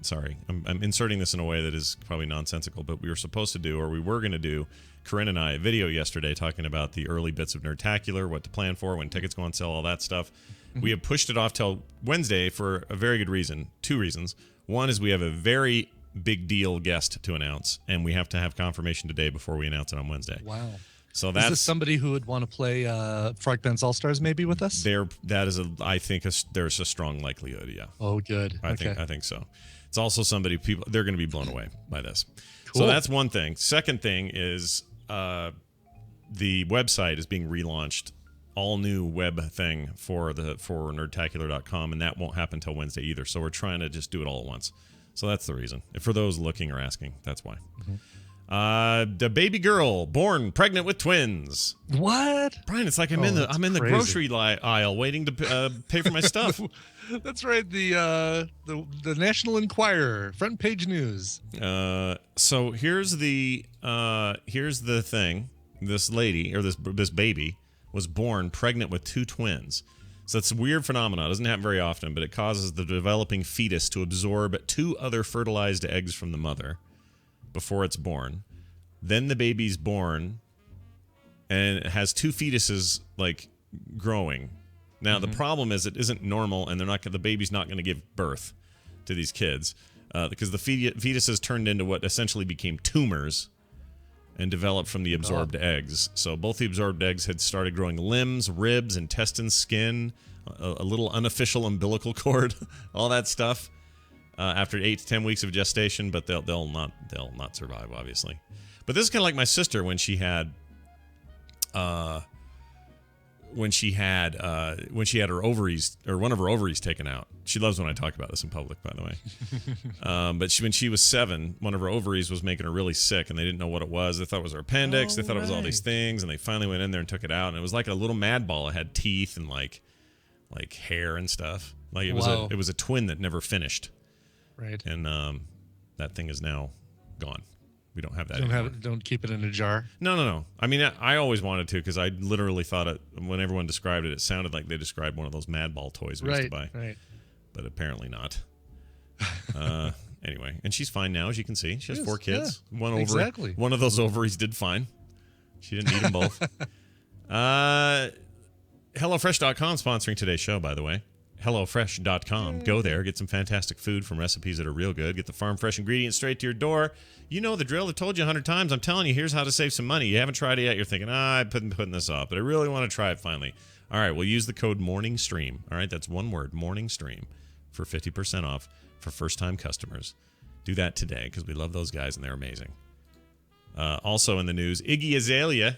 Sorry, I'm inserting this in a way that is probably nonsensical, but we were supposed to do, or we were going to do, Corinne and I, a video yesterday talking about the early bits of Nerdtacular, what to plan for, when tickets go on sale, all that stuff. We have pushed it off till Wednesday for a very good reason. 2 reasons. One is we have a very big deal guest to announce, and we have to have confirmation today before we announce it on Wednesday. Wow. So Is that's this somebody who would want to play Frog Pants All Stars maybe with us? I think there's a strong likelihood. Yeah. Oh, good. I think so. It's also somebody they're going to be blown away by this. Cool. So that's one thing. Second thing is the website is being relaunched, all new web thing for nerdtacular.com, and that won't happen until Wednesday either. So we're trying to just do it all at once. So that's the reason. For those looking or asking, that's why. The baby girl born pregnant with twins. What? Brian, it's like I'm in the grocery aisle waiting to pay for my stuff. That's right. The National Enquirer front page news. So here's the thing. This lady or this baby was born pregnant with 2 twins. So it's a weird phenomenon. It doesn't happen very often, but it causes the developing fetus to absorb 2 other fertilized eggs from the mother before it's born. Then the baby's born and it has 2 fetuses like growing. Now the problem is it isn't normal, and the baby's not going to give birth to these kids because the fetuses turned into what essentially became tumors and developed from the absorbed eggs. So both the absorbed eggs had started growing limbs, ribs, intestines, skin, a little unofficial umbilical cord, all that stuff. After 8 to 10 weeks of gestation, but they'll not survive, obviously. But this is kind of like my sister when she had her ovaries, or one of her ovaries taken out. She loves when I talk about this in public, by the way. But when she was 7, one of her ovaries was making her really sick, and they didn't know what it was. They thought it was her appendix. They thought it was all these things, and they finally went in there and took it out, and it was like a little mad ball. It had teeth and like hair and stuff. Like it was a twin that never finished. Right. And that thing is now gone. We don't have that anymore. Don't keep it in a jar. No. I mean, I always wanted to because I literally thought it, when everyone described it, it sounded like they described one of those Mad Ball toys we used to buy. Right. But apparently not. Anyway, and she's fine now, as you can see. She has 4 kids. Yeah, one ovary. exactly. One of those ovaries did fine. She didn't need them both. HelloFresh.com sponsoring today's show, by the way. HelloFresh.com. Go there. Get some fantastic food from recipes that are real good. Get the farm fresh ingredients straight to your door. You know the drill. I've told you 100 times. I'm telling you, here's how to save some money. You haven't tried it yet. You're thinking, I'm putting this off, but I really want to try it finally. All right, we'll use the code MORNINGSTREAM. All right, that's one word, MORNINGSTREAM, for 50% off for first-time customers. Do that today because we love those guys and they're amazing. Also in the news, Iggy Azalea.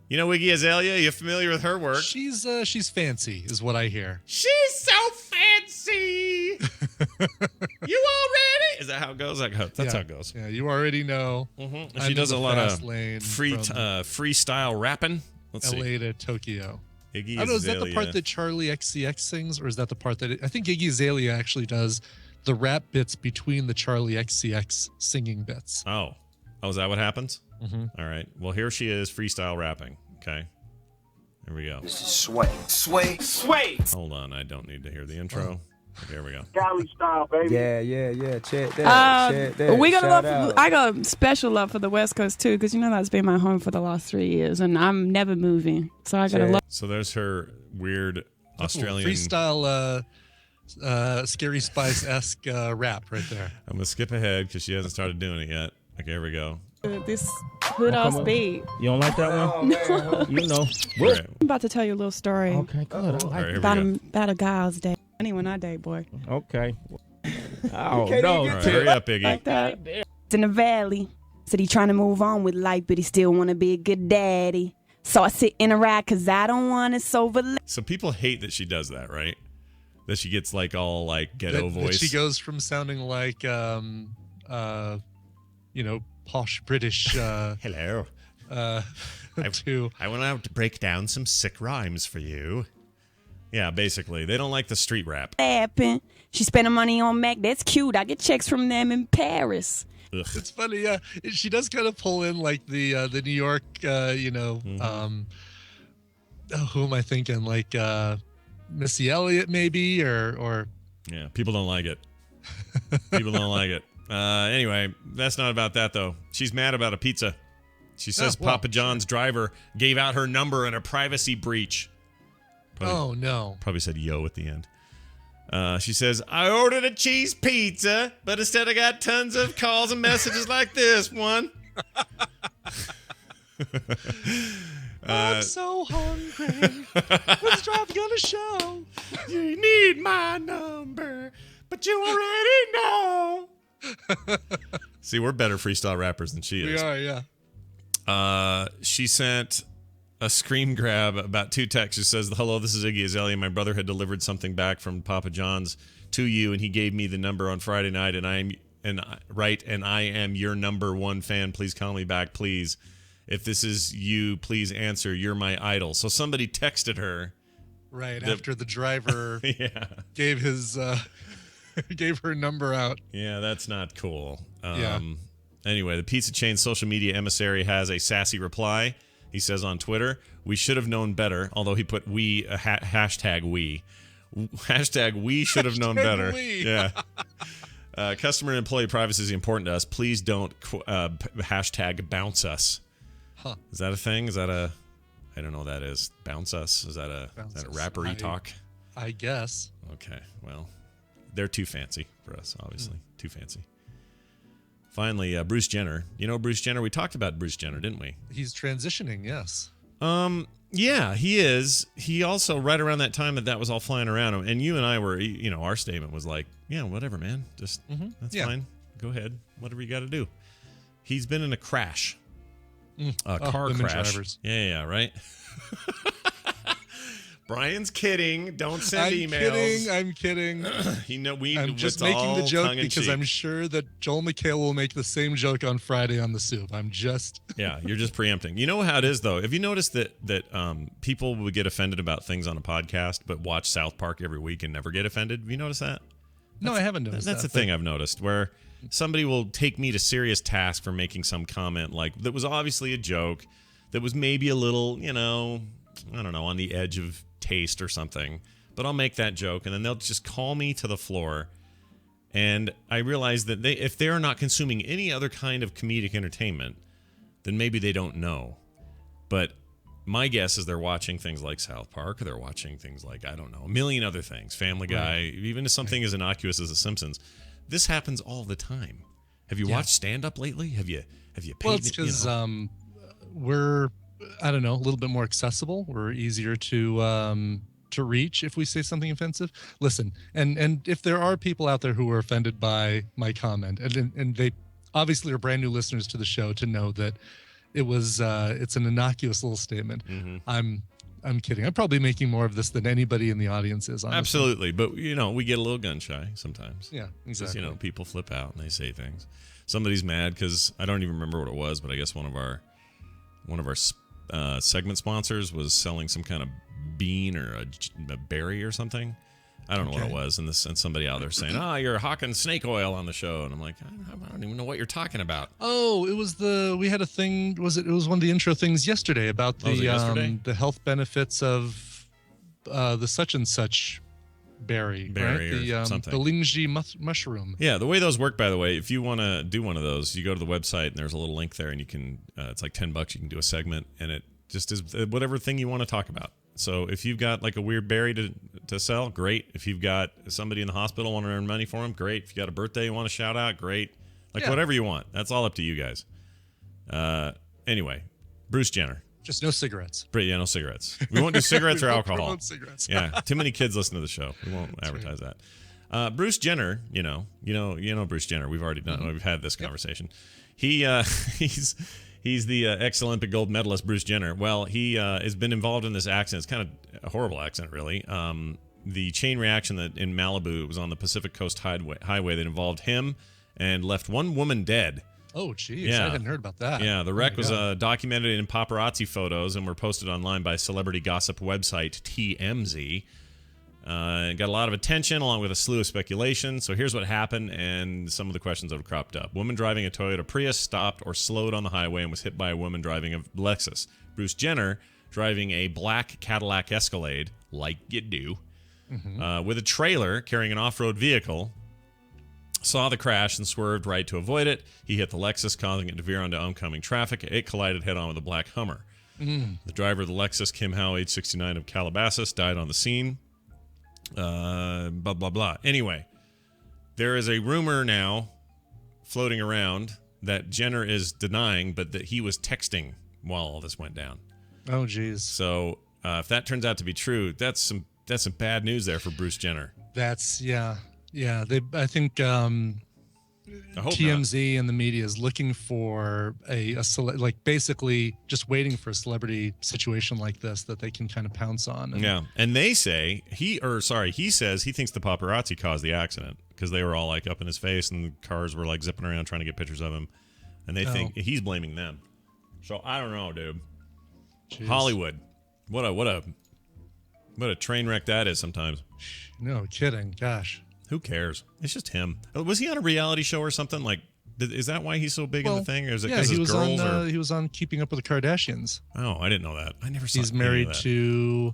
You know Iggy Azalea? You familiar with her work? She's fancy, is what I hear. She's so fancy. You already? Is that how it goes? That's how it goes. Yeah, you already know. Mm-hmm. She does a lot of freestyle rapping. Let's LA see. to Tokyo. Iggy I don't know, is that the Azalea. part that Charlie XCX sings, or is that the part that I think Iggy Azalea actually does the rap bits between the Charlie XCX singing bits? Oh, is that what happens? Mm-hmm. All right. Well, here she is freestyle rapping. Okay. Here we go. This is sway. Hold on. I don't need to hear the intro. There we go. Cali style, baby. Yeah. Check that. We got Shout love. out. I got special love for the West Coast too, because that's been my home for the last 3 years, and I'm never moving. So I got to love. So there's her weird Australian freestyle, Scary Spice-esque rap right there. I'm gonna skip ahead because she hasn't started doing it yet. Okay, here we go. This hood ass beat. You don't like that one? No. You know. Right. I'm about to tell you a little story. Okay, good. I like About a guy I was dating. Anyone I date, boy. Okay. Oh, no. All right, hurry up, Iggy. Like that. It's in the valley. Said he trying to move on with life, but he still want to be a good daddy. So I sit in a ride because I don't want it so So people hate that she does that, right? That she gets like all like ghetto voice. That she goes from sounding like, posh British. Hello. To I went to break down some sick rhymes for you. Yeah, basically. They don't like the street rap. Happen. She spending money on Mac. That's cute. I get checks from them in Paris. Ugh. It's funny, yeah. She does kind of pull in like the New York, who am I thinking? Like Missy Elliott, maybe, or yeah. People don't like it. People don't like it. Anyway, that's not about that though. She's mad about a pizza. She says Papa John's driver gave out her number in a privacy breach. Probably, no. Probably said yo at the end. She says, I ordered a cheese pizza, but instead I got tons of calls and messages like this one. I'm so hungry. What's drive gonna show? You need my number, but you already know. See, we're better freestyle rappers than she is. We are, yeah. She sent a screen grab about 2 texts. It says, hello, this is Iggy Azalea. My brother had delivered something back from Papa John's to you, and he gave me the number on Friday night, and I am your number 1 fan. Please call me back, please. If this is you, please answer. You're my idol. So somebody texted her. Right, after the driver gave his gave her number out. Yeah, that's not cool. Yeah. Anyway, the pizza chain's social media emissary has a sassy reply. He says on Twitter, we should have known better, although he put hashtag we. Hashtag we should have known better. We. Yeah. Customer and employee privacy is important to us. Please don't hashtag bounce us. Huh. Is that a thing? Is that a I don't know what that is. Bounce Us? Is that a rappery talk? I guess. Okay, well, they're too fancy for us, obviously. Too fancy. Finally, Bruce Jenner. You know Bruce Jenner? We talked about Bruce Jenner, didn't we? He's transitioning, yes. Yeah, he is. He also, right around that time that was all flying around him, and you and I were, our statement was like, yeah, whatever, man. Just, that's fine. Go ahead. Whatever you got to do. He's been in a crash. A car crash. Drivers. Yeah, right? Brian's kidding. Don't send emails. I'm kidding. I'm just making the joke because I'm sure that Joel McHale will make the same joke on Friday on the soup. Yeah, you're just preempting. You know how it is, though. Have you noticed that people would get offended about things on a podcast, but watch South Park every week and never get offended? Have you noticed that? No, I haven't noticed that. That's the thing I've noticed, where somebody will take me to serious task for making some comment that was obviously a joke, that was maybe a little, I don't know, on the edge of taste or something, but I'll make that joke and then they'll just call me to the floor, and I realize that if they're not consuming any other kind of comedic entertainment, then maybe they don't know. But my guess is they're watching things like South Park, or they're watching things like, I don't know, a million other things, Family Guy, even something as innocuous as The Simpsons. This happens all the time. Have you watched stand-up lately? Have you paid? Well, it's because we're, I don't know, a little bit more accessible. We're easier to reach if we say something offensive. Listen, and if there are people out there who are offended by my comment, and they obviously are brand new listeners to the show to know that it's an innocuous little statement. I'm kidding. I'm probably making more of this than anybody in the audience is. Honestly. Absolutely, but we get a little gun shy sometimes. Yeah, exactly. Just, people flip out and they say things. Somebody's mad because I don't even remember what it was, but I guess one of our segment sponsors was selling some kind of bean or a berry or something. I don't know what it was, and somebody out there saying, you're hawking snake oil on the show, and I'm like, I don't even know what you're talking about. Oh, it was we had a thing, it was one of the intro things yesterday about the health benefits of the such and such berry, right? Or something. The Lingji mushroom. Yeah, the way those work, by the way, if you want to do one of those, you go to the website and there's a little link there, and you can it's like $10, you can do a segment, and it just is whatever thing you want to talk about. So if you've got like a weird berry to sell, great. If you've got somebody in the hospital want to earn money for them, great. If you got a birthday you want to shout out, great. Whatever you want. That's all up to you guys. Anyway, Bruce Jenner. Just no cigarettes. No cigarettes. We won't do cigarettes or alcohol. Promote cigarettes. Yeah, too many kids listen to the show. We won't advertise that. Bruce Jenner, you know Bruce Jenner. We've already done. We've had this conversation. He's the ex-Olympic gold medalist, Bruce Jenner. Well, he has been involved in this accident. It's kind of a horrible accident, really. The chain reaction that in Malibu, it was on the Pacific Coast Highway that involved him and left one woman dead. Oh, geez. I hadn't heard about that. Yeah, the wreck was documented in paparazzi photos and were posted online by celebrity gossip website TMS. Got a lot of attention along with a slew of speculation. So here's what happened and some of the questions that have cropped up. Woman driving a Toyota Prius stopped or slowed on the highway and was hit by a woman driving a Lexus. Bruce Jenner driving a black Cadillac Escalade, like you do, with a trailer carrying an off-road vehicle, saw the crash and swerved right to avoid it. He hit the Lexus, causing it to veer onto oncoming traffic. It collided head-on with a black Hummer. The driver of the Lexus, Kim Howe, age 69 of Calabasas, died on the scene. Blah, blah, blah. Anyway, there is a rumor now floating around that Jenner is denying, but that he was texting while all this went down. Oh, geez. So if that turns out to be true, that's some bad news there for Bruce Jenner. Yeah. I think TMZ and the media is looking for basically just waiting for a celebrity situation like this that they can kind of pounce on. And they say he says he thinks the paparazzi caused the accident because they were all like up in his face and the cars were like zipping around trying to get pictures of him, and they think he's blaming them. So I don't know, dude. Jeez. Hollywood, what a train wreck that is sometimes. No kidding, gosh. Who cares? It's just him. Was he on a reality show or something? Like, is that why he's so big in the thing? Or is it because his girls he was on Keeping Up with the Kardashians. Oh, I didn't know that. I never saw. He's married to.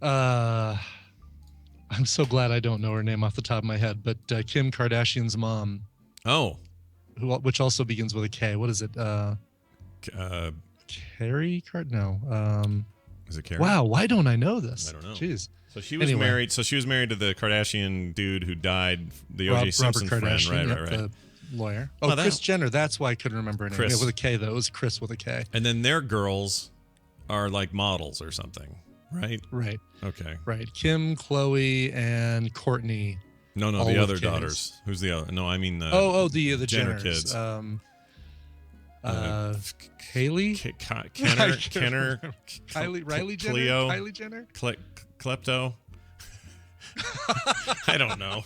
I'm so glad I don't know her name off the top of my head, but Kim Kardashian's mom. Oh. Which also begins with a K. What is it? Carrie Card? No. Is it Carrie? Wow, why don't I know this? I don't know. Jeez. So she was married. So she was married to the Kardashian dude who died, the O.J. Simpson Robert friend. Kardashian, Right. The lawyer. Oh, Kris Jenner. That's why I couldn't remember her name. Kris. Yeah, with a K, though. It was Chris with a K. And then their girls are like models or something, right? Right. Okay. Right. Kim, Chloe, and Courtney. No, all the with other Ks. daughters. Who's the other? No, I mean the the Jenner Jenners. kids. Haley? Kenner, Riley Jenner? Cleo, Kylie Jenner? Klepto. I don't know.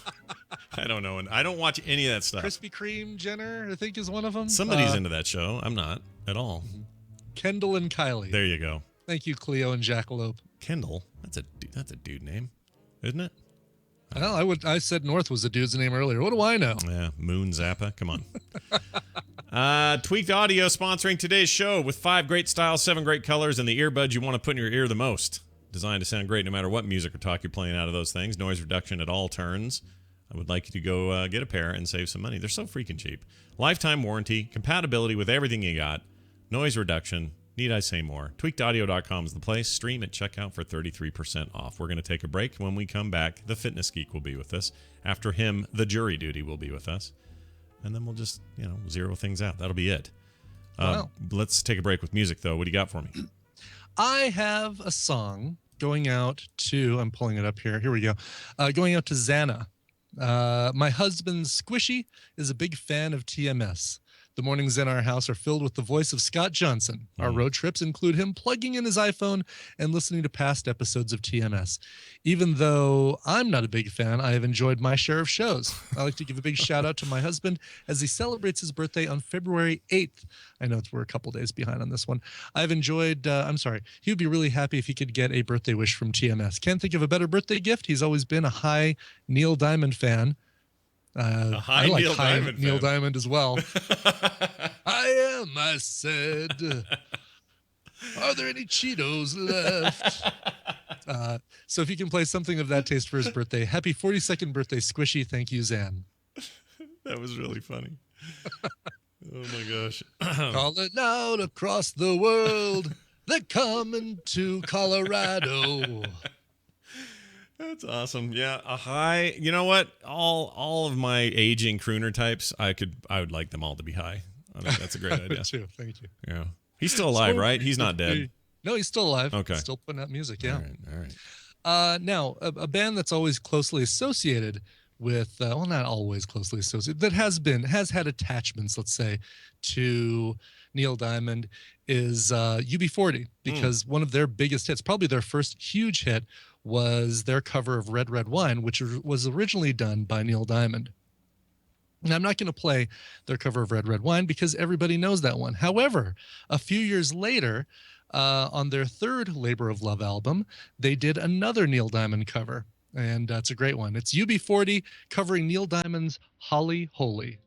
And I don't watch any of that stuff. Krispy Kreme Jenner, I think, is one of them. Somebody's into that show. I'm not at all. Kendall and Kylie. There you go. Thank you, Cleo and Jackalope. Kendall. That's a dude name, isn't it? Well, I said North was a dude's name earlier. What do I know? Yeah, Moon Zappa. Come on. Tweaked Audio sponsoring today's show with 5 great styles, 7 great colors, and the earbuds you want to put in your ear the most. Designed to sound great no matter what music or talk you're playing out of those things. Noise reduction at all turns. I would like you to go get a pair and save some money. They're so freaking cheap. Lifetime warranty, compatibility with everything you got, noise reduction. Need I say more? TweakedAudio.com is the place. Stream at checkout for 33% off. We're going to take a break. When we come back, the Fitness Geek will be with us. After him, the Jury Duty will be with us. And then we'll just, zero things out. That'll be it. Wow. Let's take a break with music, though. What do you got for me? I have a song going out to, I'm pulling it up here. Here we go. Going out to Xana. My husband, Squishy, is a big fan of TMS. The mornings in our house are filled with the voice of Scott Johnson. Our road trips include him plugging in his iPhone and listening to past episodes of TMS. Even though I'm not a big fan, I have enjoyed my share of shows. I like to give a big shout out to my husband as he celebrates his birthday on February 8th. I know we're a couple days behind on this one. I've enjoyed, he would be really happy if he could get a birthday wish from TMS. Can't think of a better birthday gift. He's always been a high Neil Diamond fan. I like Neil Diamond as well. I said, are there any Cheetos left? So if you can play something of that taste for his birthday, happy 42nd birthday, Squishy. Thank you, Zan. That was really funny. Oh my gosh. Calling out across the world, they're coming to Colorado. That's awesome. Yeah, a high. You know what? All of my aging crooner types, I would like them all to be high. I think that's a great idea. Too. Thank you. Yeah, he's still alive, right? He's not dead. No, he's still alive. Okay, still putting out music. Yeah. All right. Now a band that's always closely associated with, well, not always closely associated, that has had attachments, let's say, to Neil Diamond is UB40, because one of their biggest hits, probably their first huge hit, was their cover of Red Red Wine, which was originally done by Neil Diamond. Now, I'm not going to play their cover of Red Red Wine because everybody knows that one. However, a few years later, on their third Labor of Love album, they did another Neil Diamond cover, and it's a great one. It's UB40 covering Neil Diamond's Holly Holy.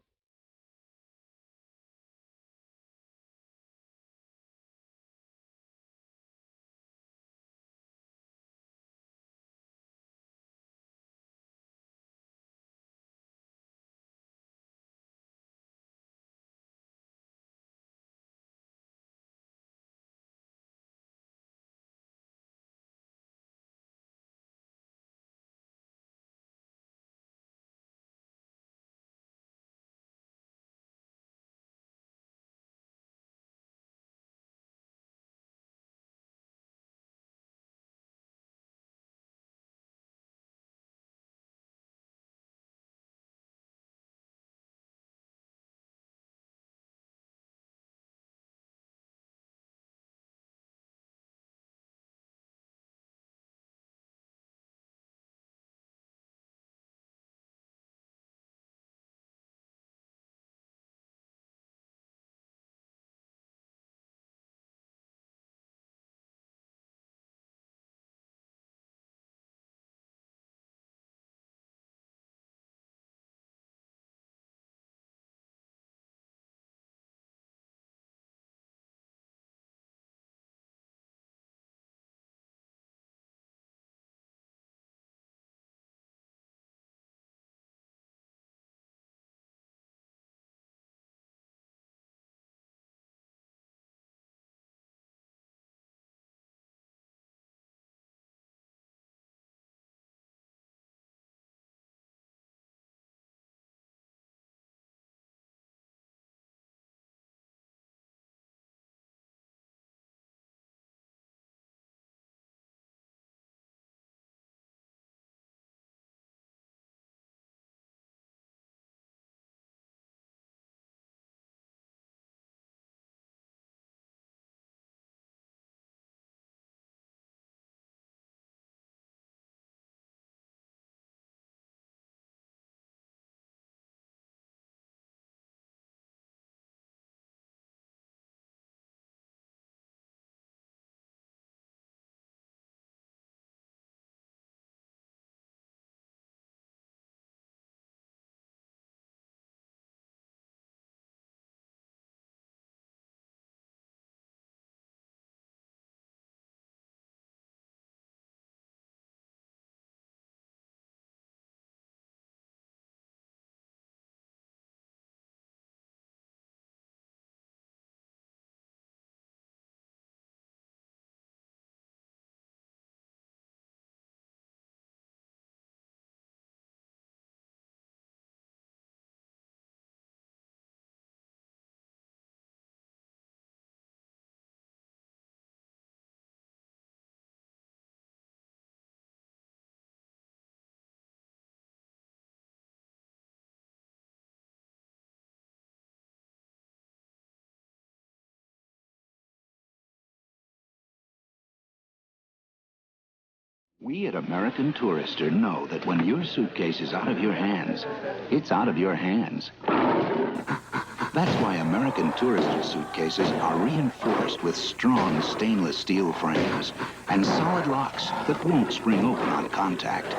We at American Tourister know that when your suitcase is out of your hands, it's out of your hands. That's why American Tourister suitcases are reinforced with strong stainless steel frames and solid locks that won't spring open on contact.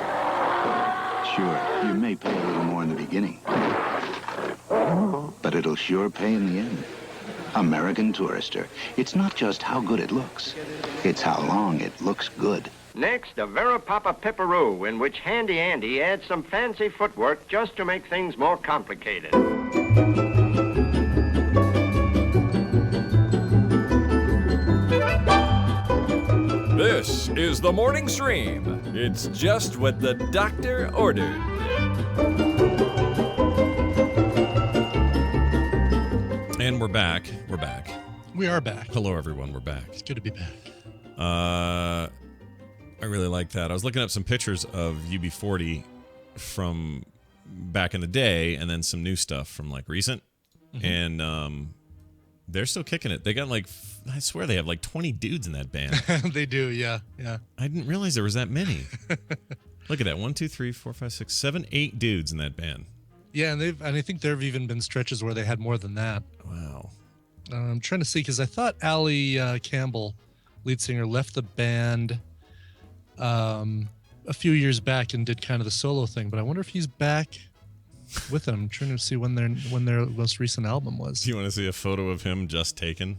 Sure, you may pay a little more in the beginning, but it'll sure pay in the end. American Tourister. It's not just how good it looks, it's how long it looks good. Next, a Verapapa Pepperoo, in which Handy Andy adds some fancy footwork just to make things more complicated. This is the morning stream. It's just what the doctor ordered. And we're back. We're back. We are back. Hello, everyone. We're back. It's good to be back. I really like that. I was looking up some pictures of UB40 from back in the day, and then some new stuff from like recent, and they're still kicking it. They got like, I swear they have like 20 dudes in that band. They do, yeah. I didn't realize there was that many. Look at that. 1, 2, 3, 4, 5, 6, 7, 8 dudes in that band. Yeah, and I think there have even been stretches where they had more than that. Wow. I'm trying to see, because I thought Allie Campbell, lead singer, left the band a few years back and did kind of the solo thing, but I wonder if he's back with them. I'm trying to see when their most recent album was. Do you want to see a photo of him just taken?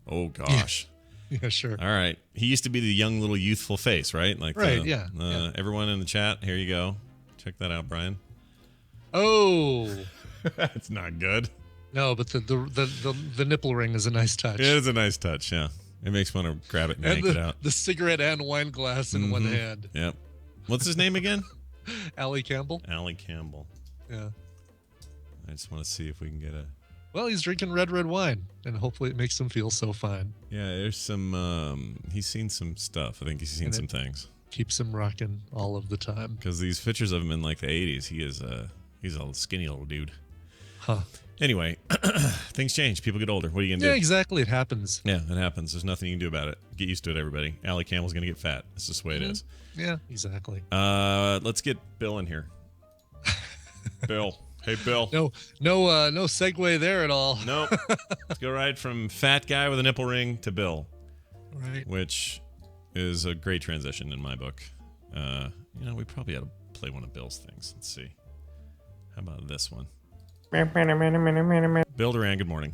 Oh gosh. Yeah, sure. All right. He used to be the young little youthful face, right? Like right, yeah. Everyone in the chat, here you go. Check that out, Brian. Oh. That's not good. No, but the nipple ring is a nice touch. It is a nice touch, yeah. It makes me want to grab it and yank it out. The cigarette and wine glass in one hand. Yep. What's his name again? Allie Campbell. Allie Campbell. Yeah. I just want to see if we can get a... Well, he's drinking red wine, and hopefully it makes him feel so fine. Yeah, there's some... he's seen some stuff. I think he's seen some things. Keeps him rocking all of the time. Because these pictures of him in like the 80s, he's a skinny little dude. Huh. Anyway, things change. People get older. What are you going to do? Yeah, exactly. It happens. Yeah, it happens. There's nothing you can do about it. Get used to it, everybody. Allie Campbell's going to get fat. That's just the way it is. Yeah, exactly. Let's get Bill in here. Bill. Hey, Bill. No segue there at all. Nope. Let's go right from fat guy with a nipple ring to Bill. Right. Which is a great transition in my book. We probably ought to play one of Bill's things. Let's see. How about this one? Bill Duran, good morning.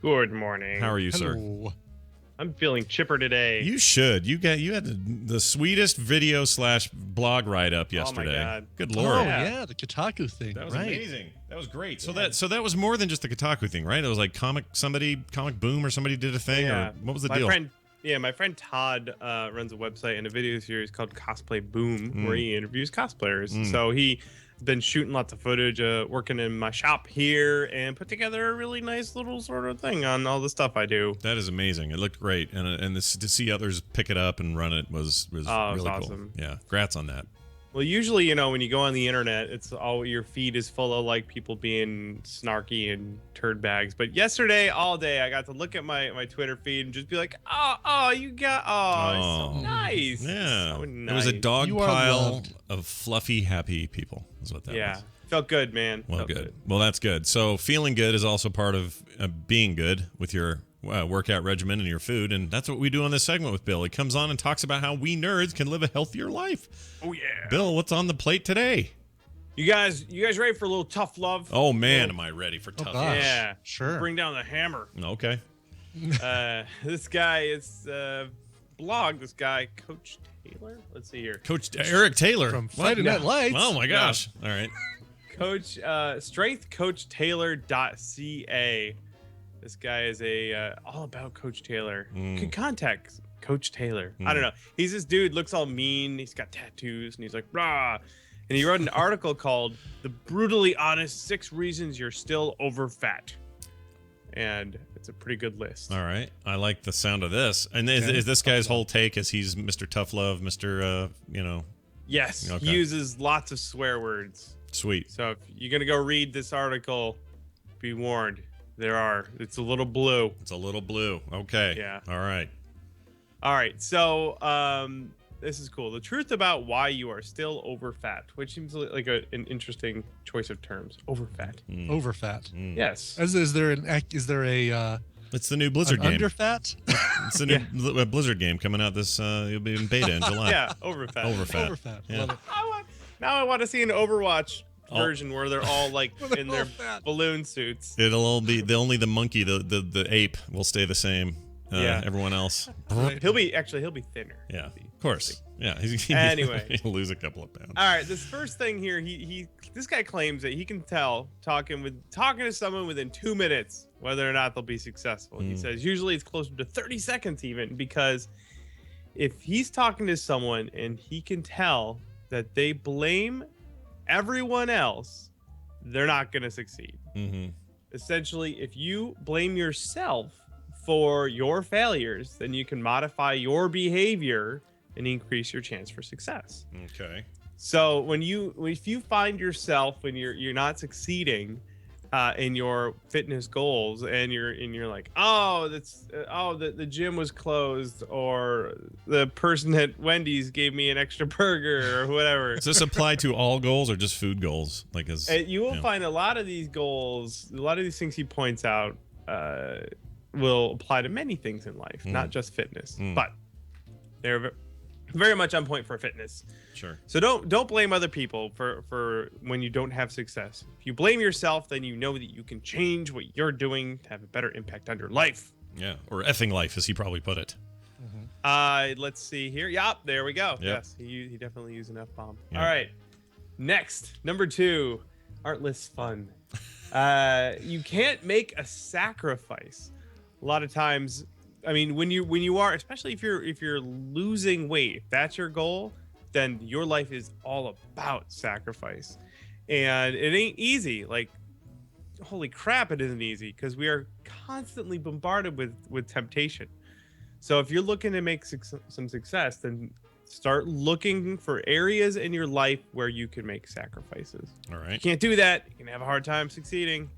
Good morning. How are you, sir? I'm feeling chipper today. You should. You had the sweetest video / blog write up yesterday. Oh my God. Good Lord. Oh yeah, the Kotaku thing. That was right. amazing. That was great. So that was more than just the Kotaku thing, right? It was like Comic Boom or somebody did a thing. Yeah. Or what was the deal? My friend Todd runs a website and a video series called Cosplay Boom, where he interviews cosplayers. So he been shooting lots of footage, working in my shop here, and put together a really nice little sort of thing on all the stuff I do. That is amazing. It looked great, and to see others pick it up and run it was really awesome. Cool. Yeah, congrats on that. Well, usually, when you go on the internet, it's all your feed is full of like people being snarky and turd bags. But yesterday, all day, I got to look at my Twitter feed and just be like, it's so nice. Yeah, so nice. It was a dog pile of fluffy, happy people. Is what that was. Yeah, felt good, man. Well, good. Well, that's good. So feeling good is also part of being good with your workout regimen and your food, and that's what we do on this segment with Bill. He comes on and talks about how we nerds can live a healthier life. Oh yeah, Bill, what's on the plate today? You guys ready for a little tough love? Oh man, am I ready for tough love? Yeah, sure. Bring down the hammer. Okay. This guy is blog. This guy, Coach Taylor. Let's see here. Coach Eric Taylor from Friday Night Lights. Oh my gosh! All right. Coach strengthcoachtaylor.ca. This guy is all about Coach Taylor. You can contact Coach Taylor. I don't know. He's this dude, looks all mean. He's got tattoos, and he's like, rah. And he wrote an article called The Brutally Honest 6 Reasons You're Still Over Fat. And it's a pretty good list. All right. I like the sound of this. And is this guy's whole take is he's Mr. Tough Love, Mr. Yes. Okay. He uses lots of swear words. Sweet. So if you're going to go read this article, be warned. It's a little blue. It's a little blue. Okay. Yeah. All right. So This is cool. The truth about why you are still overfat, which seems like an interesting choice of terms. Overfat. Overfat. Yes. Is there a It's the new Blizzard game. Underfat? It's the new Blizzard game coming out this. It'll be in beta in July. Yeah, overfat. Overfat. Yeah. Love it. Now I want to see an Overwatch version where they're all like in their balloon suits. It'll all be only the monkey, the ape will stay the same. Yeah. Everyone else. He'll be thinner. Yeah. Of course. Yeah. Anyway. He'll lose a couple of pounds. All right, this first thing here, this guy claims that he can tell talking to someone within 2 minutes whether or not they'll be successful. He says usually it's closer to 30 seconds even, because if he's talking to someone and he can tell that they blame everyone else, they're not going to succeed. Mm-hmm. Essentially, if you blame yourself for your failures, then you can modify your behavior and increase your chance for success. Okay. So if you find yourself when you're not succeeding in your fitness goals, and you're like, the gym was closed, or the person at Wendy's gave me an extra burger, or whatever. Does this apply to all goals or just food goals? Like, you will find a lot of these goals, a lot of these things he points out will apply to many things in life, not just fitness, but they're very much on point for fitness. Sure. So don't blame other people for when you don't have success. If you blame yourself, then you know that you can change what you're doing to have a better impact on your life. Yeah, or effing life, as he probably put it. Let's see here. Yup, there we go. Yep. Yes, he definitely used an F-bomb. Yeah. All right. Next, number 2, aren't lists fun? You can't make a sacrifice. A lot of times, I mean, when you are, especially if you're losing weight, if that's your goal, then your life is all about sacrifice. And it ain't easy. Like, holy crap, it isn't easy, because we are constantly bombarded with temptation. So if you're looking to make some success, then start looking for areas in your life where you can make sacrifices. All right. If you can't do that, you can have a hard time succeeding.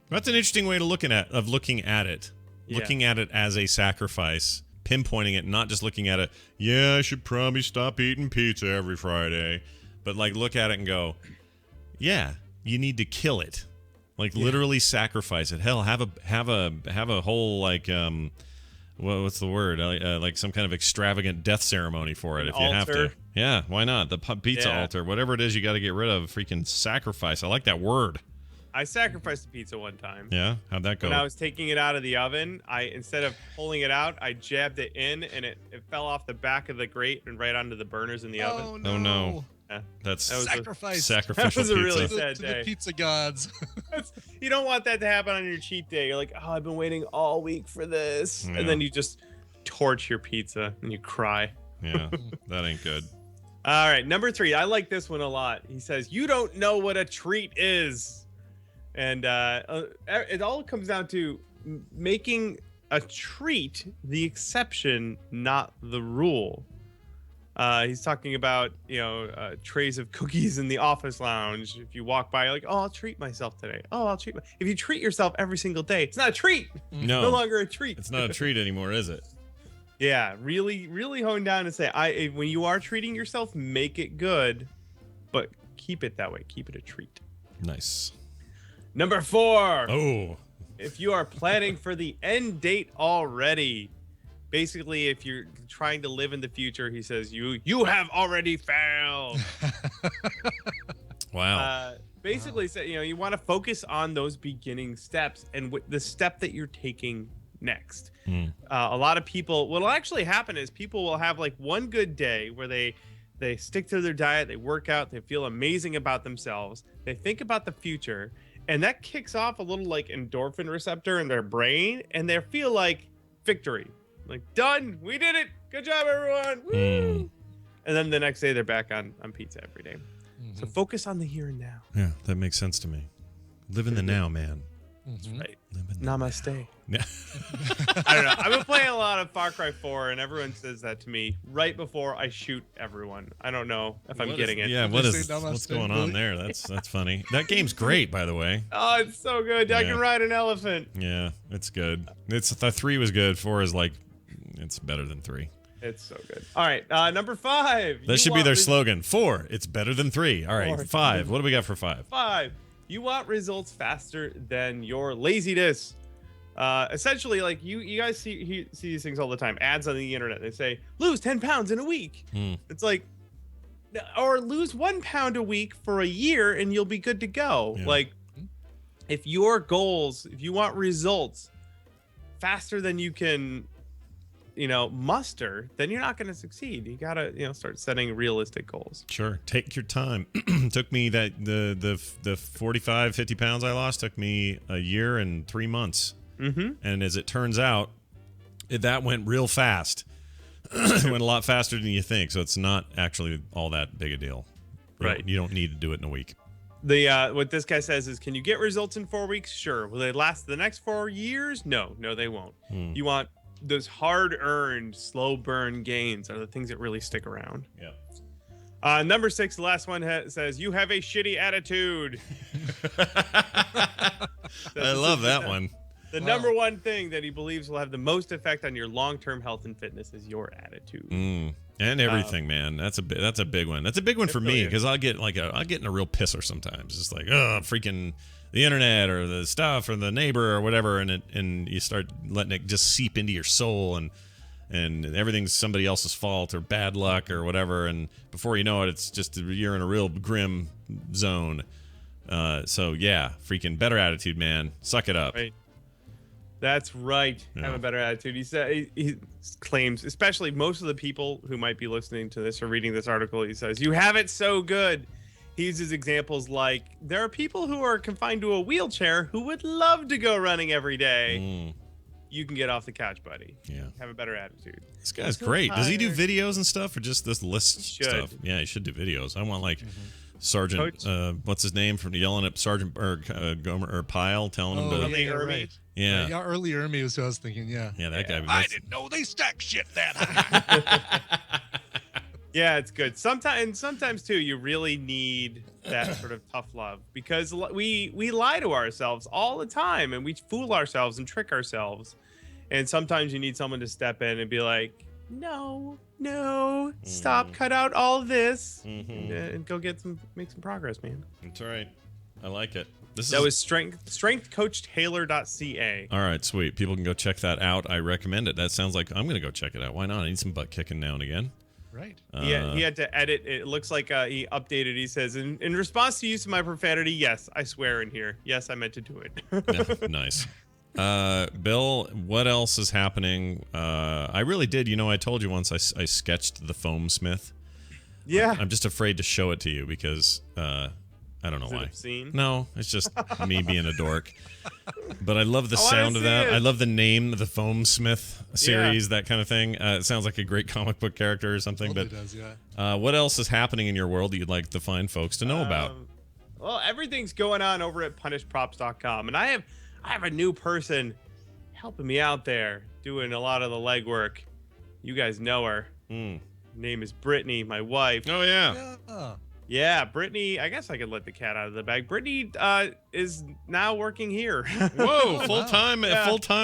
That's an interesting way to looking at it. Yeah. Looking at it as a sacrifice, pinpointing it, not just looking at it, I should probably stop eating pizza every Friday, but like look at it and go, yeah, you need to kill it. Like literally sacrifice it. Hell, have a whole like what's the word? Like some kind of extravagant death ceremony for it if you have to. Yeah, why not? The pizza altar, whatever it is you got to get rid of, freaking sacrifice. I like that word. I sacrificed a pizza one time. Yeah? How'd that go? When I was taking it out of the oven, instead of pulling it out, I jabbed it in, and it fell off the back of the grate and right onto the burners in the oven. Oh, no. Yeah. That's sacrifice. Sacrificial That was a really pizza. sad to day. the pizza gods. You don't want that to happen on your cheat day. You're like, I've been waiting all week for this. Yeah. And then you just torch your pizza and you cry. Yeah, that ain't good. All right, number 3. I like this one a lot. He says, you don't know what a treat is. And it all comes down to making a treat the exception, not the rule. He's talking about, trays of cookies in the office lounge. If you walk by, you're like, I'll treat myself today. If you treat yourself every single day, it's not a treat. No. No longer a treat. It's not a treat anymore, is it? Yeah, really, really hone down and say, when you are treating yourself, make it good, but keep it that way. Keep it a treat. Nice. Number 4. Oh. If you are planning for the end date already, basically, if you're trying to live in the future, he says, you have already failed. Wow. Basically, you want to focus on those beginning steps and the step that you're taking next. A lot of people, what'll actually happen is people will have like one good day where they stick to their diet, they work out, they feel amazing about themselves, they think about the future, and that kicks off a little like endorphin receptor in their brain, and they feel like victory. Like, done, we did it, good job everyone, woo! And then the next day they're back on pizza every day. So focus on the here and now. Yeah, that makes sense to me. Live in the now, man. That's right. Namaste. Yeah. I don't know. I've been playing a lot of Far Cry 4, and everyone says that to me right before I shoot everyone. I don't know if I'm getting it. Yeah, what's going on there? That's funny. That game's great, by the way. Oh, it's so good. I can ride an elephant. Yeah, it's good. The 3 was good. 4 is like, it's better than 3. It's so good. All right, number 5. That should be their slogan. 4, it's better than 3. All right, 5. What do we got for 5? 5. You want results faster than your laziness. Essentially, like you guys see these things all the time. Ads on the internet. They say lose 10 pounds in a week. It's like, or lose 1 pound a week for a year and you'll be good to go. Yeah. Like, if your goals, if you want results faster than you can, muster, then you're not going to succeed. You got to, start setting realistic goals. Sure. Take your time. Took me the 45, 50 pounds I lost took me a year and 3 months. And as it turns out, that went real fast. It went a lot faster than you think. So it's not actually all that big a deal. Right. You don't need to do it in a week. What this guy says is, can you get results in 4 weeks? Sure. Will they last the next 4 years? No, they won't. You want those hard-earned, slow burn gains are the things that really stick around. Yeah. Number 6, the last one says, you have a shitty attitude. I love that one. The number one thing that he believes will have the most effect on your long-term health and fitness is your attitude. And everything, man. That's a big one. That's a big one for me because I'll get in a real pisser sometimes. It's like, freaking the internet or the stuff or the neighbor or whatever, and you start letting it just seep into your soul and everything's somebody else's fault or bad luck or whatever, and before you know it, it's just you're in a real grim zone. So yeah, freaking better attitude, man. Suck it up. Right. That's right. Yeah. Have a better attitude. He claims, especially most of the people who might be listening to this or reading this article, he says, you have it so good. He uses examples like, there are people who are confined to a wheelchair who would love to go running every day. You can get off the couch, buddy. Yeah. Have a better attitude. This guy's great. Does he do videos and stuff or just this list stuff? Yeah, he should do videos. I want like Sergeant, what's his name, from yelling at Sergeant Gomer or Pyle, telling him to. Right. Yeah. Early Ermy was who I was thinking. Yeah. Yeah, that guy. I didn't know they stack shit that high. Yeah, it's good. Sometimes too, you really need that sort of tough love because we lie to ourselves all the time and we fool ourselves and trick ourselves. And sometimes you need someone to step in and be like, no, stop, cut out all this, and go make some progress, man. That's right. I like it. That was strengthcoachtaylor.ca. All right, sweet. People can go check that out. I recommend it. That sounds like I'm going to go check it out. Why not? I need some butt kicking now and again. Right. He had to edit. It looks like he updated. He says, in response to use of my profanity, yes, I swear in here. Yes, I meant to do it. Yeah, nice. Bill, what else is happening? I really did. I told you once I sketched the foam smith. Yeah. I'm just afraid to show it to you because I don't know why. Obscene? No, it's just me being a dork. But I love the sound of that. I love the name, the Foam Smith series, that kind of thing. It sounds like a great comic book character or something. Totally does, yeah. What else is happening in your world that you'd like the fine folks to know about? Well, everything's going on over at punishprops.com, and I have a new person helping me out there, doing a lot of the legwork. You guys know her. Name is Brittany, my wife. Oh yeah. Yeah, Brittany, I guess I could let the cat out of the bag. Brittany is now working here. Whoa, full-time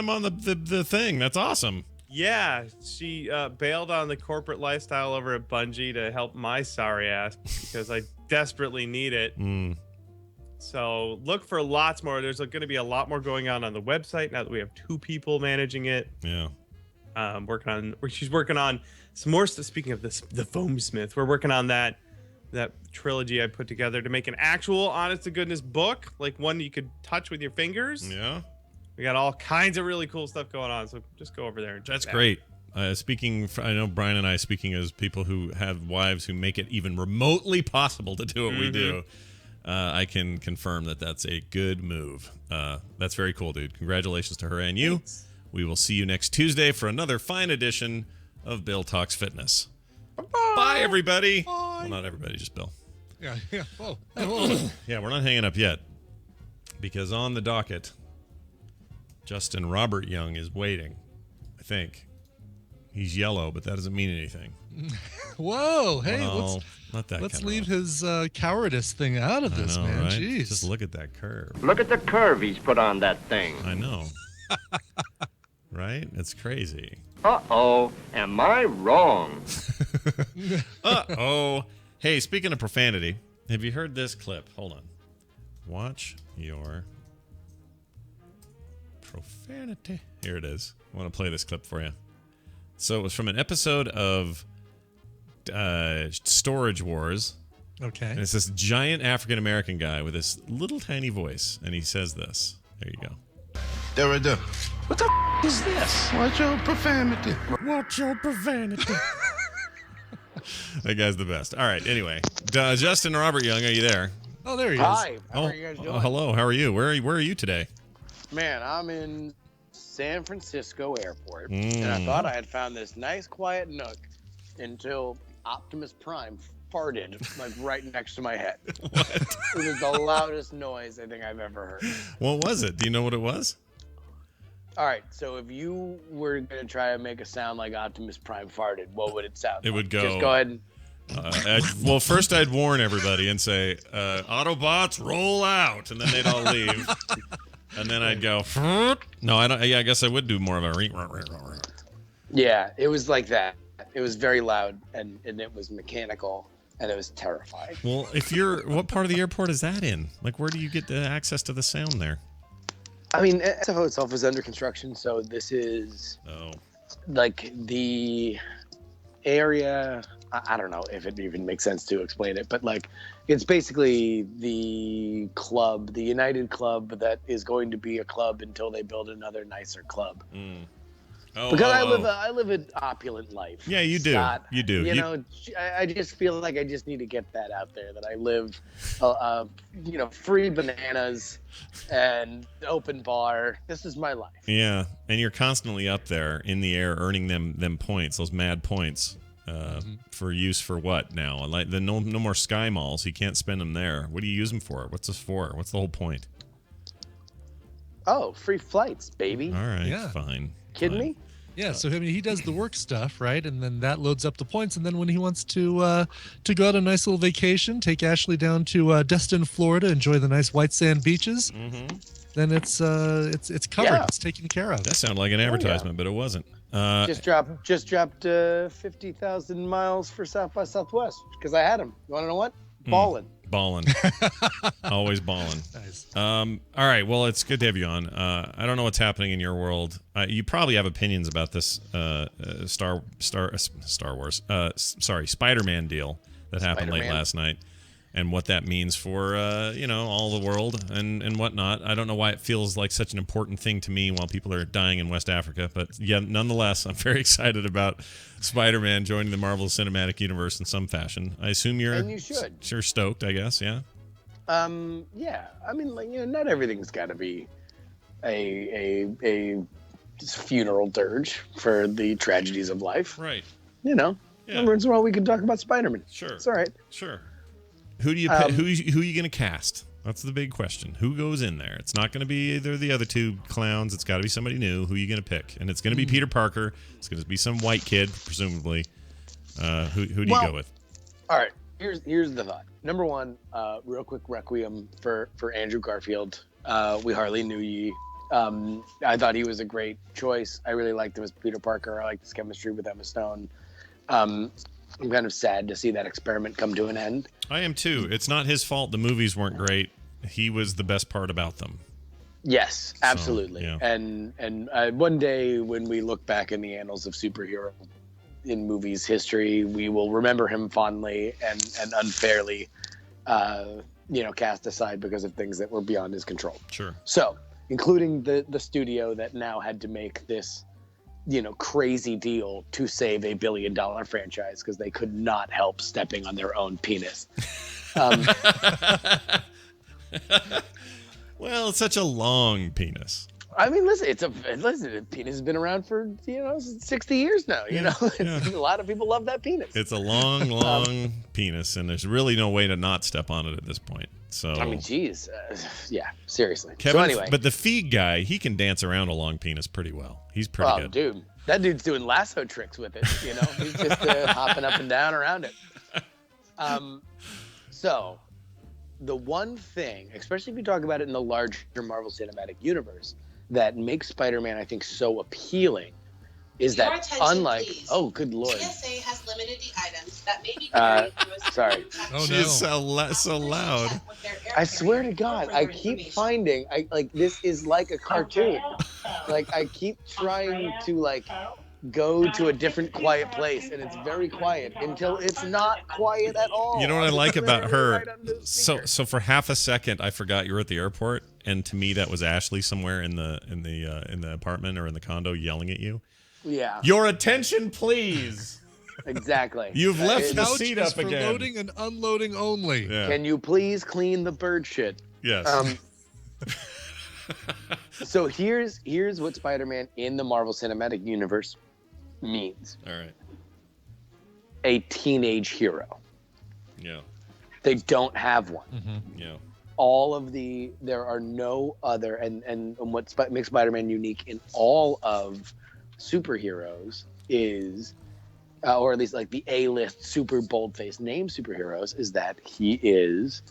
on the thing. That's awesome. Yeah, she bailed on the corporate lifestyle over at Bungie to help my sorry ass because I desperately need it. So look for lots more. There's going to be a lot more going on the website now that we have 2 people managing it. Yeah. She's working on some more stuff. Speaking of this, the Foam Smith, we're working on that trilogy I put together to make an actual honest to goodness book, like one you could touch with your fingers. Yeah. We got all kinds of really cool stuff going on. So just go over there and check That's that great. I know Brian and I, speaking as people who have wives who make it even remotely possible to do what we do, I can confirm that that's a good move. That's very cool, dude. Congratulations to her and you. Thanks. We will see you next Tuesday for another fine edition of Bill Talks Fitness. Bye, everybody. Bye. Well, not everybody, just Bill. Yeah. Whoa. Yeah, we're not hanging up yet because on the docket, Justin Robert Young is waiting. I think he's yellow, but that doesn't mean anything. Whoa. Hey, well, let's leave his cowardice thing out of this, man. Right? Jeez. Just look at that curve. Look at the curve he's put on that thing. I know. Right? It's crazy. Uh-oh, am I wrong? Uh-oh. Hey, speaking of profanity, have you heard this clip? Hold on. Watch your profanity. Here it is. I want to play this clip for you. So it was from an episode of Storage Wars. Okay. And it's this giant African-American guy with this little tiny voice, and he says this. There you go. What the is this? Watch your profanity. Watch your profanity. That guy's the best. All right, anyway. Justin Robert Young, are you there? Oh, there he is. Hi, how are you guys doing? Hello, how are you? Where are you today? Man, I'm in San Francisco Airport, and I thought I had found this nice quiet nook until Optimus Prime farted like right next to my head. What? It was the loudest noise I think I've ever heard. What was it? Do you know what it was? All right, so if you were going to try to make a sound like Optimus Prime farted, what would it sound It like? would go... Just go ahead and... well, first I'd warn everybody and say, Autobots, roll out, and then they'd all leave. And then I'd go, no, I don't. Yeah, I guess I would do more of a... Yeah, it was like that. It was very loud, and it was mechanical, and it was terrifying. Well, if you're... What part of the airport is that in? Like, where do you get the access to the sound there? I mean, SFO itself is under construction, so this is like the area. I don't know if it even makes sense to explain it, but like it's basically the club, the United Club that is going to be a club until they build another nicer club. Because I live an opulent life. Yeah, you do. Scott. You do. You know, I just feel like I just need to get that out there that I live, free bananas and open bar. This is my life. Yeah, and you're constantly up there in the air earning them points, those mad points, for use for what now? Like no more sky malls. You can't spend them there. What do you use them for? What's this for? What's the whole point? Oh, free flights, baby. All right, Yeah. fine. Kidding me? Yeah, so I mean, he does the work stuff, right? And then that loads up the points. And then when he wants to go on a nice little vacation, take Ashley down to Destin, Florida, enjoy the nice white sand beaches, then it's covered. Yeah. It's taken care of. That sounded like an advertisement, but it wasn't. Just dropped 50,000 miles for South by Southwest because I had them. You want to know what? Ballin'. Ballin'. Always ballin'. Nice. All right. Well, it's good to have you on. I don't know what's happening in your world. You probably have opinions about this Spider-Man deal that happened late last night and what that means for, all the world and whatnot. I don't know why it feels like such an important thing to me while people are dying in West Africa. But yeah, nonetheless, I'm very excited about Spider-Man joining the Marvel Cinematic Universe in some fashion. I assume you're stoked, I guess, yeah? Yeah. I mean, not everything's got to be a funeral dirge for the tragedies of life. Right. Every once in a while we can talk about Spider-Man. Sure. It's all right. Sure. Who do you pick, who are you going to cast? That's the big question. Who goes in there? It's not going to be either of the other two clowns. It's got to be somebody new. Who are you going to pick? And it's going to be Peter Parker. It's going to be some white kid, presumably. Who do you go with? All right. Here's the thought. Number one, real quick requiem for Andrew Garfield. We hardly knew ye. I thought he was a great choice. I really liked him as Peter Parker. I liked his chemistry with Emma Stone. I'm kind of sad to see that experiment come to an end. I am too. It's not his fault the movies weren't great. He was the best part about them. Yes, absolutely. So, yeah. And one day when we look back in the annals of superhero in movies history, we will remember him fondly and unfairly, cast aside because of things that were beyond his control. Sure. So, including the studio that now had to make this, crazy deal to save $1 billion franchise because they could not help stepping on their own penis. Well, it's such a long penis. I mean, listen, the penis has been around for 60 years now. A lot of people love that penis. It's a long penis, and there's really no way to not step on it at this point. So I mean, geez, seriously. Kevin, so anyway, but the Feig guy, he can dance around a long penis pretty well. He's pretty good. Dude, that dude's doing lasso tricks with it. He's just hopping up and down around it. So the one thing, especially if you talk about it in the larger Marvel Cinematic Universe, that makes Spider-Man, I think, so appealing is Your that attention, unlike please. oh good lord, TSA has limited the items that may be carried through a sorry. Oh She is so loud. I swear to God, I keep finding this is like a cartoon. Like I keep trying to go to a different quiet place, and it's very quiet until it's not quiet at all. You know what I like about her? Right under the speaker. So for half a second, I forgot you were at the airport, and to me, that was Ashley somewhere in the apartment or in the condo yelling at you. Yeah. Your attention, please. Exactly. You've left the Couch seat is up for again. loading and unloading only. Yeah. Can you please clean the bird shit? Yes. So here's what Spider-Man in the Marvel Cinematic Universe means. All right. A teenage hero. Yeah. They don't have one. Yeah. There are no other, and what makes Spider-Man unique in all of superheroes is, or at least like the A-list super bold-faced name superheroes, is that he is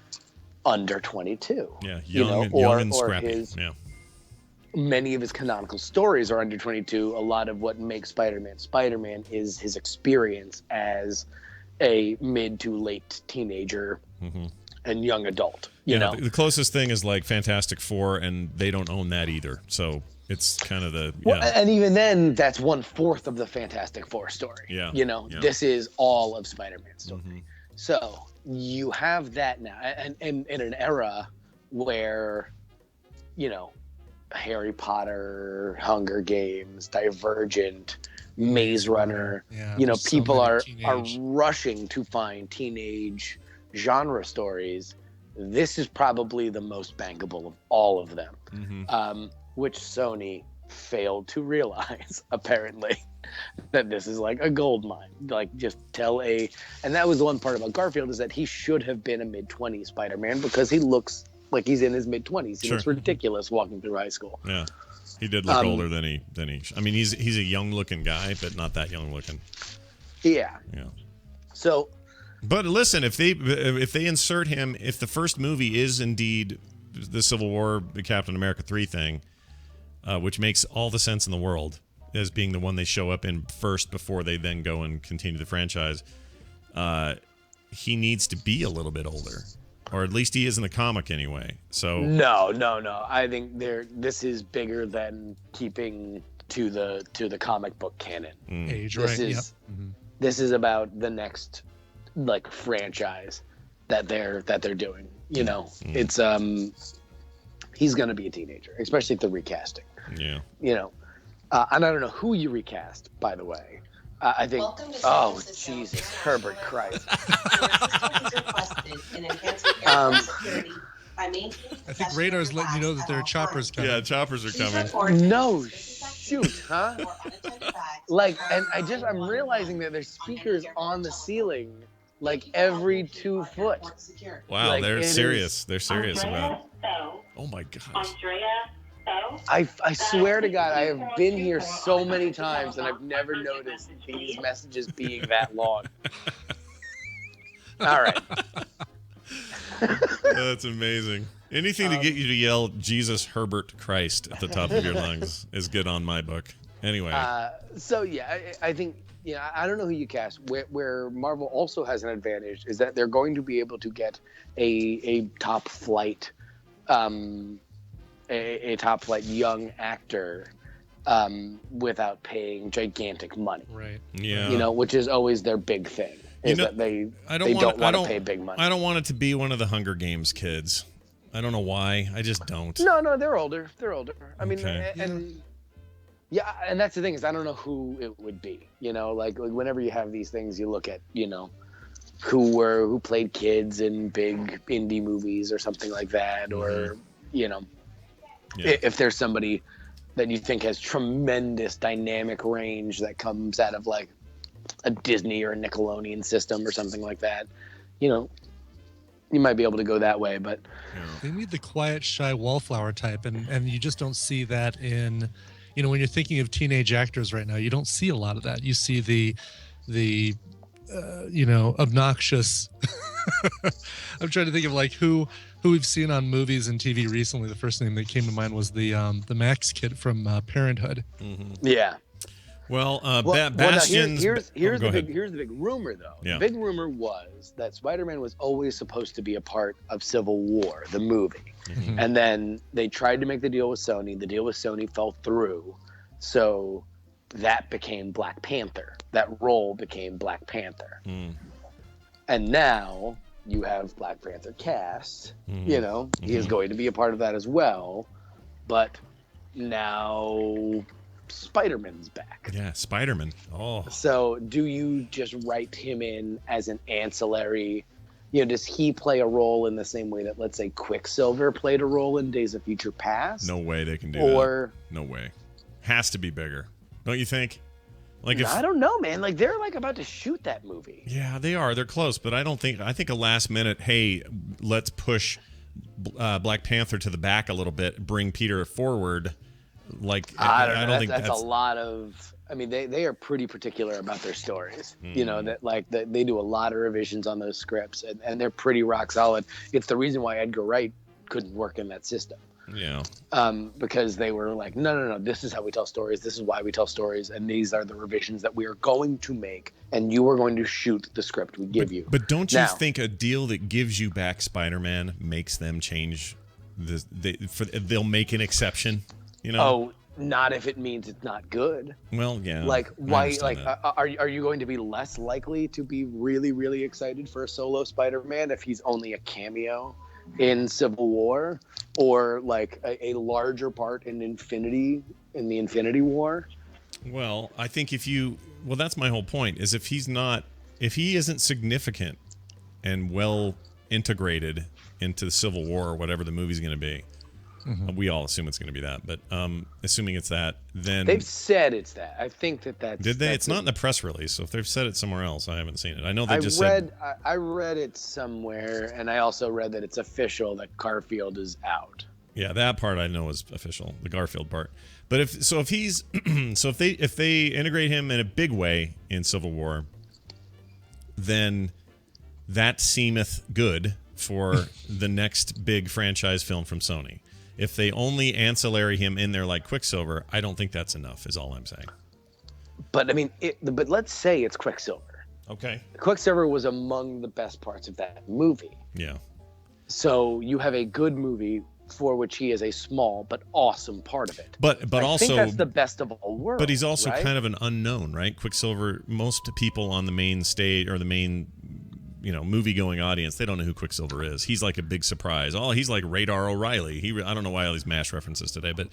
under 22. Yeah. young and scrappy. Yeah. Many of his canonical stories are under 22. A lot of what makes Spider-Man is his experience as a mid to late teenager and young adult. You know, the closest thing is like Fantastic Four, and they don't own that either. So it's kind of the Well, and even then, that's 1/4 of the Fantastic Four story. Yeah. You know, this is all of Spider-Man's story. So you have that now, and in an era where, you know, Harry Potter, Hunger Games, Divergent, Maze Runner, you know, people are rushing to find teenage genre stories. This is probably the most bankable of all of them, which Sony failed to realize, apparently, that this is like a gold mine. Like, just and that was the one part about Garfield, is that he should have been a mid-20s Spider-Man, because he looks like he's in his mid-20s. He looks ridiculous walking through high school. Yeah. He did look older than he I mean, he's a young looking guy, but not that young looking. Yeah. So, but listen, if they insert him, if the first movie is indeed the Civil War, the Captain America 3 thing, which makes all the sense in the world as being the one they show up in first before they then go and continue the franchise, he needs to be a little bit older. Or at least he is in the comic anyway. So no. I think this is bigger than keeping to the comic book canon. Age, this right? is this is about the next like franchise that they're doing. You know, it's he's gonna be a teenager, especially if they're recasting. Yeah. You know, and I don't know who you recast, by the way. I think. Oh Jesus, Herbert Christ. I think Radar's letting you know that there are choppers coming. Yeah, choppers are coming. No shoot, huh? Like, and I'm realizing that there's speakers on the ceiling, like every 2 foot. Wow, like, they're serious. They're serious about it. Oh my gosh. I swear to God, I have been here so many times and I've never noticed these messages being that long. All right. That's amazing. Anything to get you to yell "Jesus Herbert Christ" at the top of your lungs is good on my book. Anyway. So yeah, I think I don't know who you cast. Where Marvel also has an advantage is that they're going to be able to get a top flight, a top flight young actor, without paying gigantic money. Right. Yeah. You know, which is always their big thing. That they don't want to pay big money. I don't want it to be one of the Hunger Games kids. I don't know why. I just don't. No, they're older. I mean, Okay. and that's the thing, is I don't know who it would be. You know, like whenever you have these things, you look at, you know, who played kids in big indie movies or something like that, or you know, if there's somebody that you think has tremendous dynamic range that comes out of like a Disney or a Nickelodeon system or something like that, you know, you might be able to go that way. But they need the quiet, shy wallflower type, and you just don't see that in, you know, when you're thinking of teenage actors right now, you don't see a lot of that. You see the you know, obnoxious. I'm trying to think of like who we've seen on movies and TV recently. The first name that came to mind was the Max kid from Parenthood. Yeah. Well, now, Bastion's. here's go the ahead. big rumor, though. Yeah. The big rumor was that Spider-Man was always supposed to be a part of Civil War, the movie. Mm-hmm. And then they tried to make the deal with Sony. The deal with Sony fell through. So that became Black Panther. That role became Black Panther. Mm. And now you have Black Panther cast. Mm-hmm. You know, he is going to be a part of that as well. But now Spider-Man's back. Yeah, Spider-Man. Oh. So do you just write him in as an ancillary? You know, does he play a role in the same way that, let's say, Quicksilver played a role in Days of Future Past? No way they can do Or that. No way. Has to be bigger. Don't you think? Like I don't know, man. Like they're like about to shoot that movie. Yeah, they are. They're close, but I think a last minute, hey, let's push Black Panther to the back a little bit, bring Peter forward. Like I don't know. think That's a lot of. I mean, they are pretty particular about their stories. You know that they do a lot of revisions on those scripts, and they're pretty rock solid. It's the reason why Edgar Wright couldn't work in that system. Yeah. Because they were like, no, this is how we tell stories. This is why we tell stories, and these are the revisions that we are going to make, and you are going to shoot the script we give you. But don't you think a deal that gives you back Spider-Man makes them change? They'll make an exception. You know? Oh, not if it means it's not good. Well, yeah. Like why? Like, are you going to be less likely to be really, really excited for a solo Spider-Man if he's only a cameo in Civil War, or like a larger part in the Infinity War? Well, I think that's my whole point, is if he isn't significant and well integrated into the Civil War or whatever the movie's going to be, we all assume it's going to be that, but assuming it's that, then they've said it's that. I think that's. Did they? That's it's not in the press release, so if they've said it somewhere else, I haven't seen it. I know they I read it somewhere, and I also read that it's official that Garfield is out. Yeah, that part I know is official, the Garfield part. But if they integrate him in a big way in Civil War, then that seemeth good for the next big franchise film from Sony. If they only ancillary him in there like Quicksilver, I don't think that's enough, is all I'm saying. But I mean, but let's say it's Quicksilver. Okay. Quicksilver was among the best parts of that movie. Yeah. So you have a good movie for which he is a small but awesome part of it. But I also, think that's the best of all worlds. But he's also right? kind of an unknown, right? Quicksilver. Most people on the main stage or the main, movie-going audience, they don't know who Quicksilver is. He's like a big surprise. Oh, he's like Radar O'Reilly. I don't know why all these MASH references today, but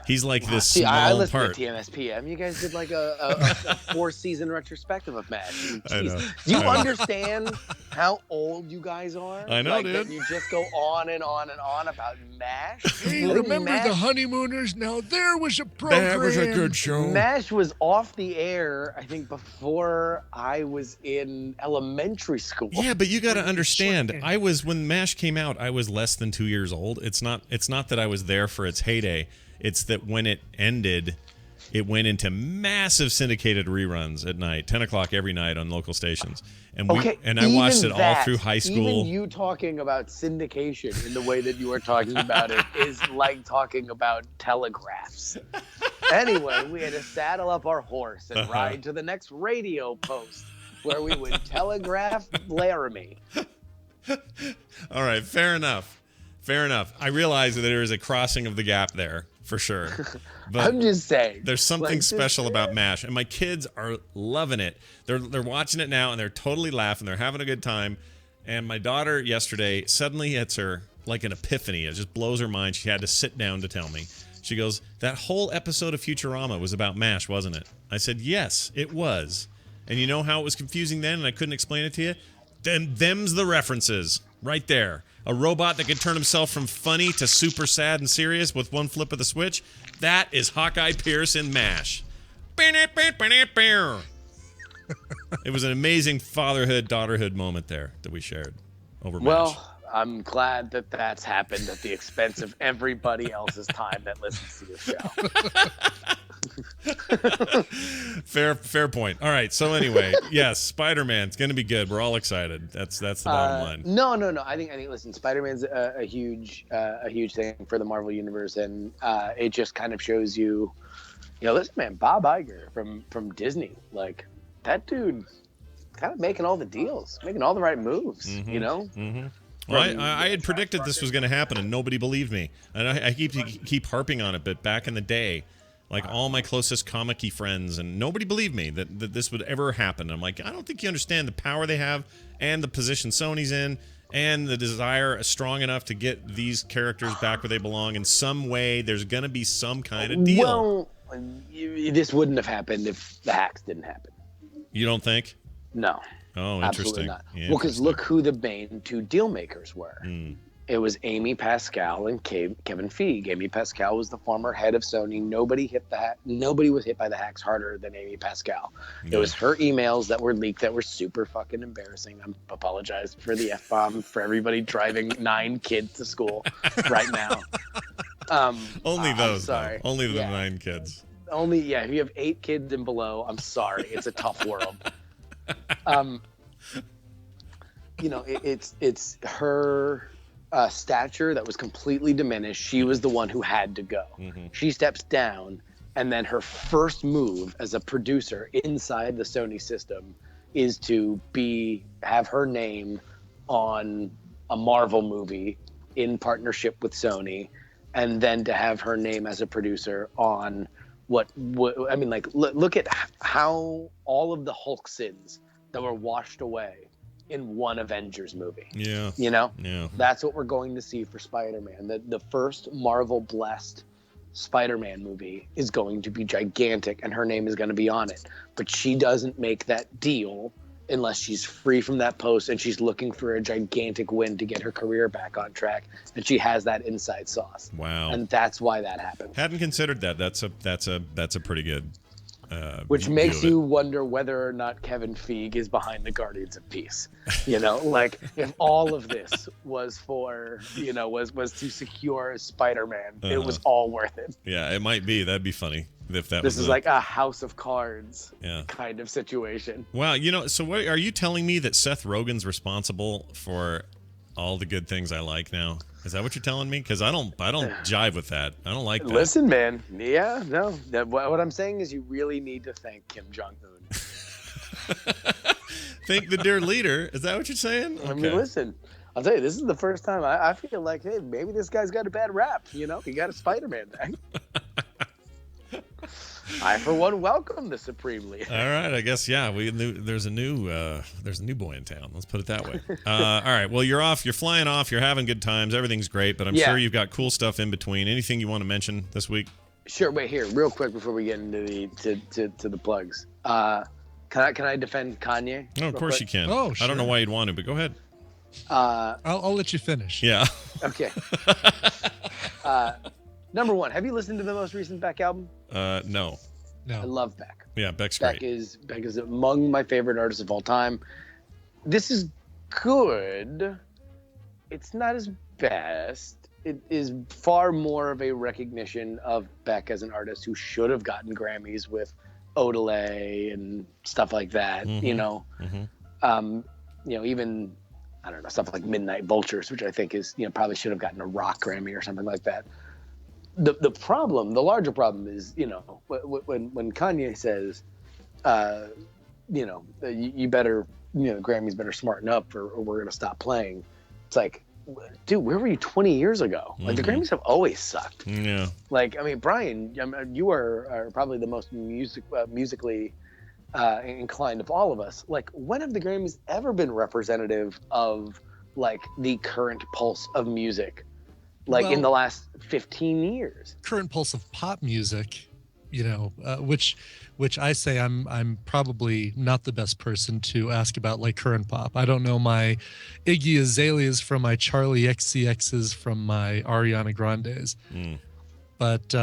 he's like this small I listened part. to TMS PM. You guys did like a 4-season retrospective of MASH. I know. Do you understand how old you guys are? I know, dude. That you just go on and on and on about MASH. Hey, remember the Honeymooners? Now there was a program. That was a good show. MASH was off the air, I think, before I was in elementary school. Yeah, but you got to understand, when MASH came out, I was less than 2 years old. It's not that I was there for its heyday. It's that when it ended, it went into massive syndicated reruns at night, 10 o'clock every night on local stations. And I watched it all through high school. Even you talking about syndication in the way that you are talking about it is like talking about telegraphs. Anyway, we had to saddle up our horse and ride to the next radio post, where we would telegraph Laramie. All right, fair enough. I realize that there is a crossing of the gap there, for sure. But I'm just saying. There's something special about MASH, and my kids are loving it. They're watching it now, and they're totally laughing. They're having a good time. And my daughter yesterday suddenly hits her like an epiphany. It just blows her mind. She had to sit down to tell me. She goes, that whole episode of Futurama was about MASH, wasn't it? I said, yes, it was. And you know how it was confusing then and I couldn't explain it to you? Them's the references right there. A robot that could turn himself from funny to super sad and serious with one flip of the switch. That is Hawkeye Pierce in MASH. It was an amazing fatherhood-daughterhood moment there that we shared over MASH. Well, I'm glad that that's happened at the expense of everybody else's time that listens to the show. Fair point. All right. So anyway, yes, Spider-Man's going to be good. We're all excited. That's the bottom line. No. I think listen, Spider-Man's a huge thing for the Marvel universe, and it just kind of shows you, listen, man, Bob Iger from Disney, like that dude, kind of making all the deals, making all the right moves. Mm-hmm. Well, I had predicted this was going to happen, and nobody believed me. And I keep harping on it, but back in the day, like all my closest comic-y friends, and nobody believed me that this would ever happen. I'm like, I don't think you understand the power they have and the position Sony's in and the desire strong enough to get these characters back where they belong. In some way, there's going to be some kind of deal. Well, this wouldn't have happened if the hacks didn't happen. You don't think? No. Oh, Absolutely interesting. not. Yeah, well, because look who the main two deal makers were. It was Amy Pascal and Kevin Feige. Amy Pascal was the former head of Sony. Nobody was hit by the hacks harder than Amy Pascal. It was her emails that were leaked that were super fucking embarrassing. I apologize for the F-bomb for everybody driving 9 kids to school right now. Only those. I'm sorry. Though. Only the 9 kids. If you have 8 kids and below, I'm sorry. It's a tough world. It's her stature that was completely diminished. She was the one who had to go. She steps down, and then her first move as a producer inside the Sony system is to have her name on a Marvel movie in partnership with Sony, and then to have her name as a producer on look at how all of the Hulk sins that were washed away in one Avengers movie. Yeah. Yeah. That's what we're going to see for Spider-Man. The first Marvel blessed Spider-Man movie is going to be gigantic, and her name is going to be on it. But she doesn't make that deal unless she's free from that post and she's looking for a gigantic win to get her career back on track, and she has that inside sauce. Wow. And that's why that happened. Hadn't considered that. That's a pretty good which makes you wonder whether or not Kevin Feige is behind the Guardians of Peace. Like if all of this was for, was to secure Spider-Man, it was all worth it. Yeah, it might be. That'd be funny if that was. This is like a House of Cards Yeah. kind of situation. Wow, so what are you telling me that Seth Rogen's responsible for all the good things I like now? Is that what you're telling me? Because I don't jive with that. I don't like that. Listen, man. Yeah, no. What I'm saying is you really need to thank Kim Jong-un. Thank the dear leader. Is that what you're saying? I mean, listen. I'll tell you, this is the first time I feel like, hey, maybe this guy's got a bad rap. He got a Spider-Man back. I, for one, welcome the Supreme Leader. All right, I guess there's a new boy in town. Let's put it that way. All right, well, you're off. You're flying off. You're having good times. Everything's great, but I'm sure you've got cool stuff in between. Anything you want to mention this week? Sure. Wait, here, real quick before we get into the plugs. Can I defend Kanye? No, of course you can. Oh, sure. I don't know why you'd want to, but go ahead. I'll let you finish. Yeah. Okay. Number one, have you listened to the most recent Beck album? No. I love Beck. Yeah, Beck's great. Beck is among my favorite artists of all time. This is good. It's not his best. It is far more of a recognition of Beck as an artist who should have gotten Grammys with Odelay and stuff like that. Even I don't know, stuff like Midnight Vultures, which I think is probably should have gotten a rock Grammy or something like that. The larger problem is, when Kanye says, you better, Grammys better smarten up or we're going to stop playing. It's like, dude, where were you 20 years ago? Like, the Grammys have always sucked. Yeah. Like, I mean, Brian, you are probably the most musically inclined of all of us. Like, when have the Grammys ever been representative of, like, the current pulse of music? In the last 15 years. Current pulse of pop music, which I say I'm probably not the best person to ask about, like, current pop. I don't know my Iggy Azaleas from my Charlie XCXs from my Ariana Grandes. But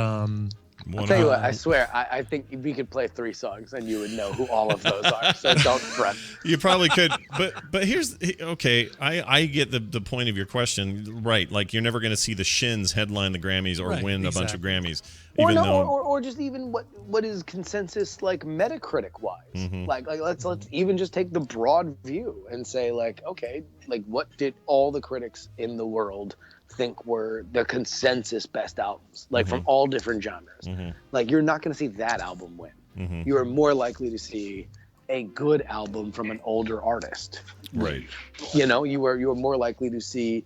I'll tell you what, I swear, I think we could play 3 songs and you would know who all of those are. So don't front. You probably could, but here's okay. I get the point of your question, right? Like, you're never going to see the Shins headline the Grammys or win a bunch of Grammys. Or Even no, though, or just even what is consensus like Metacritic wise. Mhm. Like let's even just take the broad view and say like, okay, like what did all the critics in the world think were the consensus best albums, like from all different genres. Like you're not going to see that album win. You are more likely to see a good album from an older artist. Right. You know, you are more likely to see,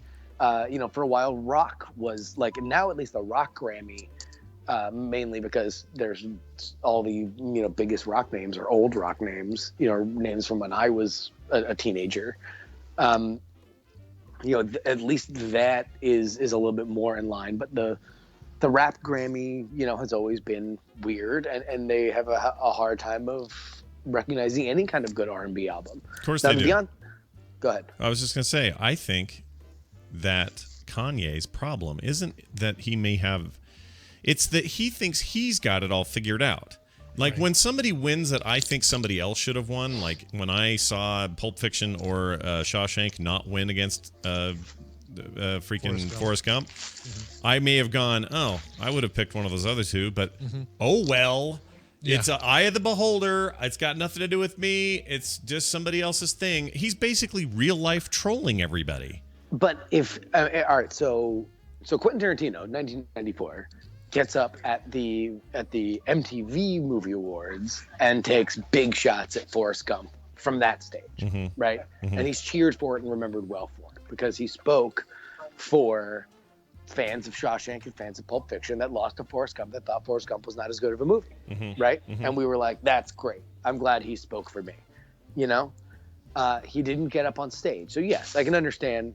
you know, for a while rock was like, now at least the rock Grammy, mainly because there's all the, you know, biggest rock names are old rock names, you know, names from when I was a teenager. You know, at least that is a little bit more in line, but the rap Grammy, you know, has always been weird, and they have a hard time of recognizing any kind of good R&B album. Of course now, they do. Go ahead. I was just going to say, I think that Kanye's problem isn't that he may have, it's that he thinks he's got it all figured out. Like when somebody wins that I think somebody else should have won, like when I saw Pulp Fiction or Shawshank not win against freaking Forrest Gump, I may have gone, oh, I would have picked one of those other two, but oh well. Yeah. It's an eye of the beholder. It's got nothing to do with me. It's just somebody else's thing. He's basically real life trolling everybody. But if all right, so Quentin Tarantino, 1994, gets up at the MTV Movie Awards and takes big shots at Forrest Gump from that stage, right? And he's cheered for it and remembered well for it because he spoke for fans of Shawshank and fans of Pulp Fiction that lost to Forrest Gump, that thought Forrest Gump was not as good of a movie, right? And we were like, that's great. I'm glad he spoke for me, you know? He didn't get up on stage. So yes, I can understand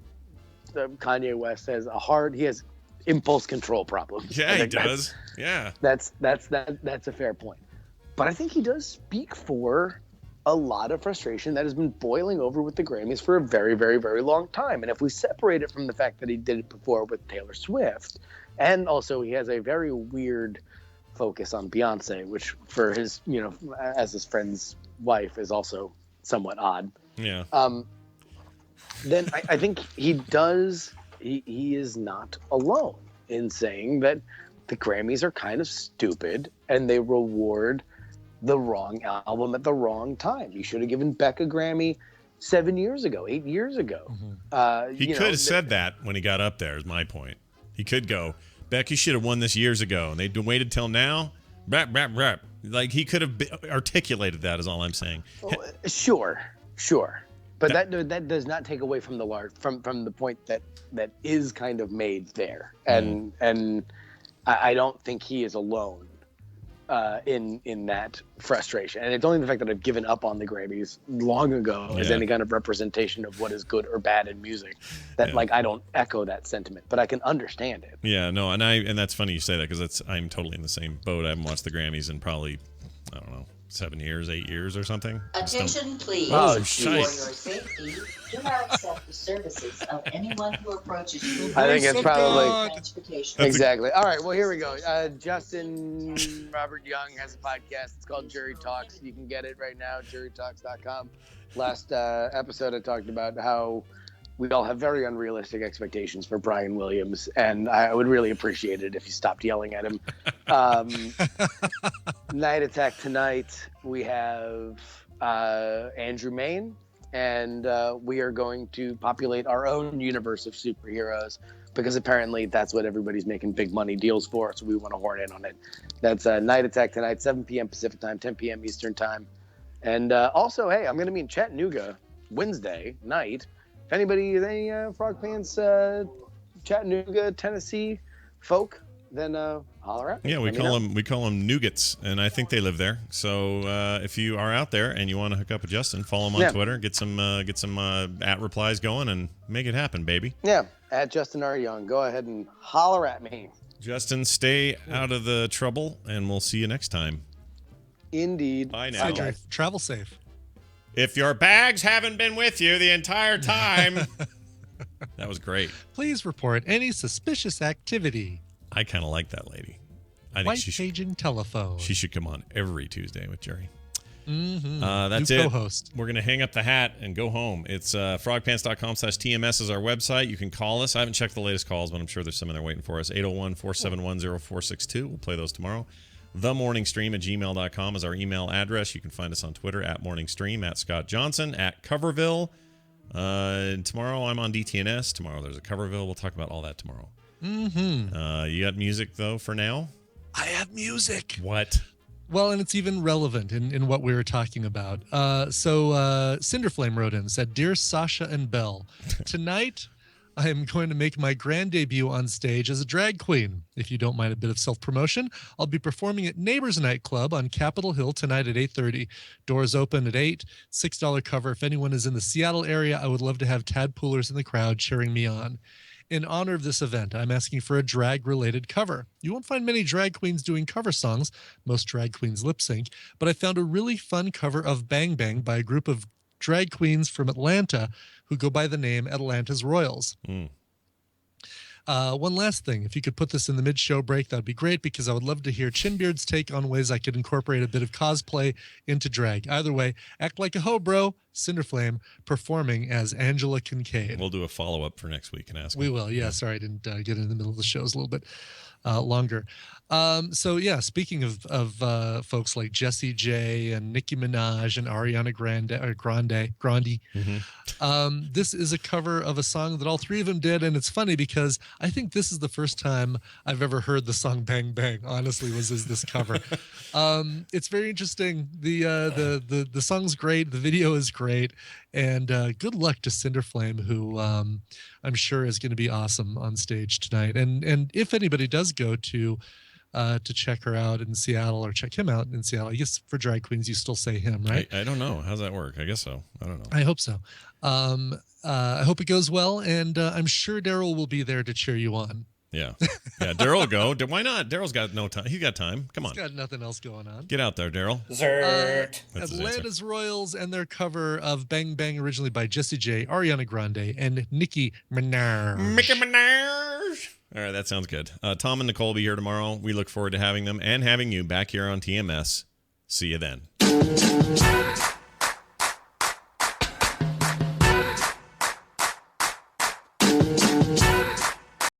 Kanye West has he has impulse control problems. Yeah, he does. Yeah. That's a fair point. But I think he does speak for a lot of frustration that has been boiling over with the Grammys for a very, very, very long time. And if we separate it from the fact that he did it before with Taylor Swift, and also he has a very weird focus on Beyonce, which for his, you know, as his friend's wife is also somewhat odd. Yeah. Then I think he is not alone in saying that the Grammys are kind of stupid and they reward the wrong album at the wrong time. You should have given Beck a Grammy 7 years ago, 8 years ago. He could have said that when he got up there, is my point. He could go, Beck, you should have won this years ago, and they waited till now? Rap, rap, rap. Like, he could have articulated that, is all I'm saying. Sure. But that does not take away from the point that is kind of made there. And I don't think he is alone in that frustration. And it's only the fact that I've given up on the Grammys long ago as any kind of representation of what is good or bad in music that like I don't echo that sentiment, but I can understand it. Yeah, no, and that's funny you say that because I'm totally in the same boat. I haven't watched the Grammys in probably, I don't know, 7 years, 8 years or something. Attention, please. Oh, For shite. your safety, do not accept the services of anyone who approaches you. I think it's probably transportation. Exactly. All right. Well, here we go. Justin Robert Young has a podcast. It's called Jury Talks. You can get it right now. JuryTalks.com. Last episode, I talked about how we all have very unrealistic expectations for Brian Williams, and I would really appreciate it if you stopped yelling at him. Night Attack tonight, we have Andrew Main, and we are going to populate our own universe of superheroes because apparently that's what everybody's making big money deals for, so we want to horn in on it. That's Night Attack tonight, 7 p.m. Pacific time, 10 p.m. Eastern time. And also, hey, I'm going to be in Chattanooga Wednesday night. If anybody is any Frog Pants Chattanooga, Tennessee folk, then holler at me. Yeah, we call them Nougats, and I think they live there. So if you are out there and you want to hook up with Justin, follow him on Twitter, get some at replies going, and make it happen, baby. Yeah, at Justin R. Young. Go ahead and holler at me. Justin, stay out of the trouble, and we'll see you next time. Indeed. Bye now. Travel safe. If your bags haven't been with you the entire time. That was great. Please report any suspicious activity. I kind of like that lady. I think White paging telephone. She should come on every Tuesday with Jerry. That's New it. co-host. We're going to hang up the hat and go home. It's frogpants.com/TMS is our website. You can call us. I haven't checked the latest calls, but I'm sure there's some in there waiting for us. 801-471-0462. We'll play those tomorrow. themorningstream@gmail.com is our email address. You can find us on Twitter @morningstream, @Scott Johnson, @Coverville. Tomorrow I'm on DTNS. Tomorrow there's a Coverville. We'll talk about all that tomorrow. You got music, though, for now? I have music. What? Well, and it's even relevant in what we were talking about. Cinderflame wrote in, said, "Dear Sasha and Belle, tonight I am going to make my grand debut on stage as a drag queen. If you don't mind a bit of self-promotion, I'll be performing at Neighbors Nightclub on Capitol Hill tonight at 8:30. Doors open at 8, $6 cover. If anyone is in the Seattle area, I would love to have tadpoolers in the crowd cheering me on. In honor of this event, I'm asking for a drag-related cover. You won't find many drag queens doing cover songs. Most drag queens lip sync, but I found a really fun cover of Bang Bang by a group of drag queens from Atlanta who go by the name Atlanta's Royals. One last thing, if you could put this in the mid-show break, that'd be great, because I would love to hear Chinbeard's take on ways I could incorporate a bit of cosplay into drag. Either way, act like a hoe, bro. Cinderflame performing as Angela Kincaid." We'll do a follow-up for next week and ask. We will. Yeah, sorry, I didn't get in the middle of the shows a little bit longer. Speaking of folks like Jessie J and Nicki Minaj and Ariana Grande, this is a cover of a song that all three of them did, and it's funny because I think this is the first time I've ever heard the song "Bang Bang." Honestly, was this cover. It's very interesting. The song's great. The video is great, and good luck to Cinderflame, who I'm sure is going to be awesome on stage tonight. And if anybody does go to check her out in Seattle, or check him out in Seattle, I guess for drag queens you still say him, right? I don't know. How's that work? I guess so. I don't know. I hope so. I hope it goes well, and I'm sure Daryl will be there to cheer you on. Yeah. Daryl will go. Why not? Daryl's got no time. He's got time. Come on. He's got nothing else going on. Get out there, Daryl. Atlanta's Royals and their cover of Bang Bang, originally by Jessie J, Ariana Grande, and Nicki Minaj. All right, that sounds good. Tom and Nicole will be here tomorrow. We look forward to having them and having you back here on TMS. See you then.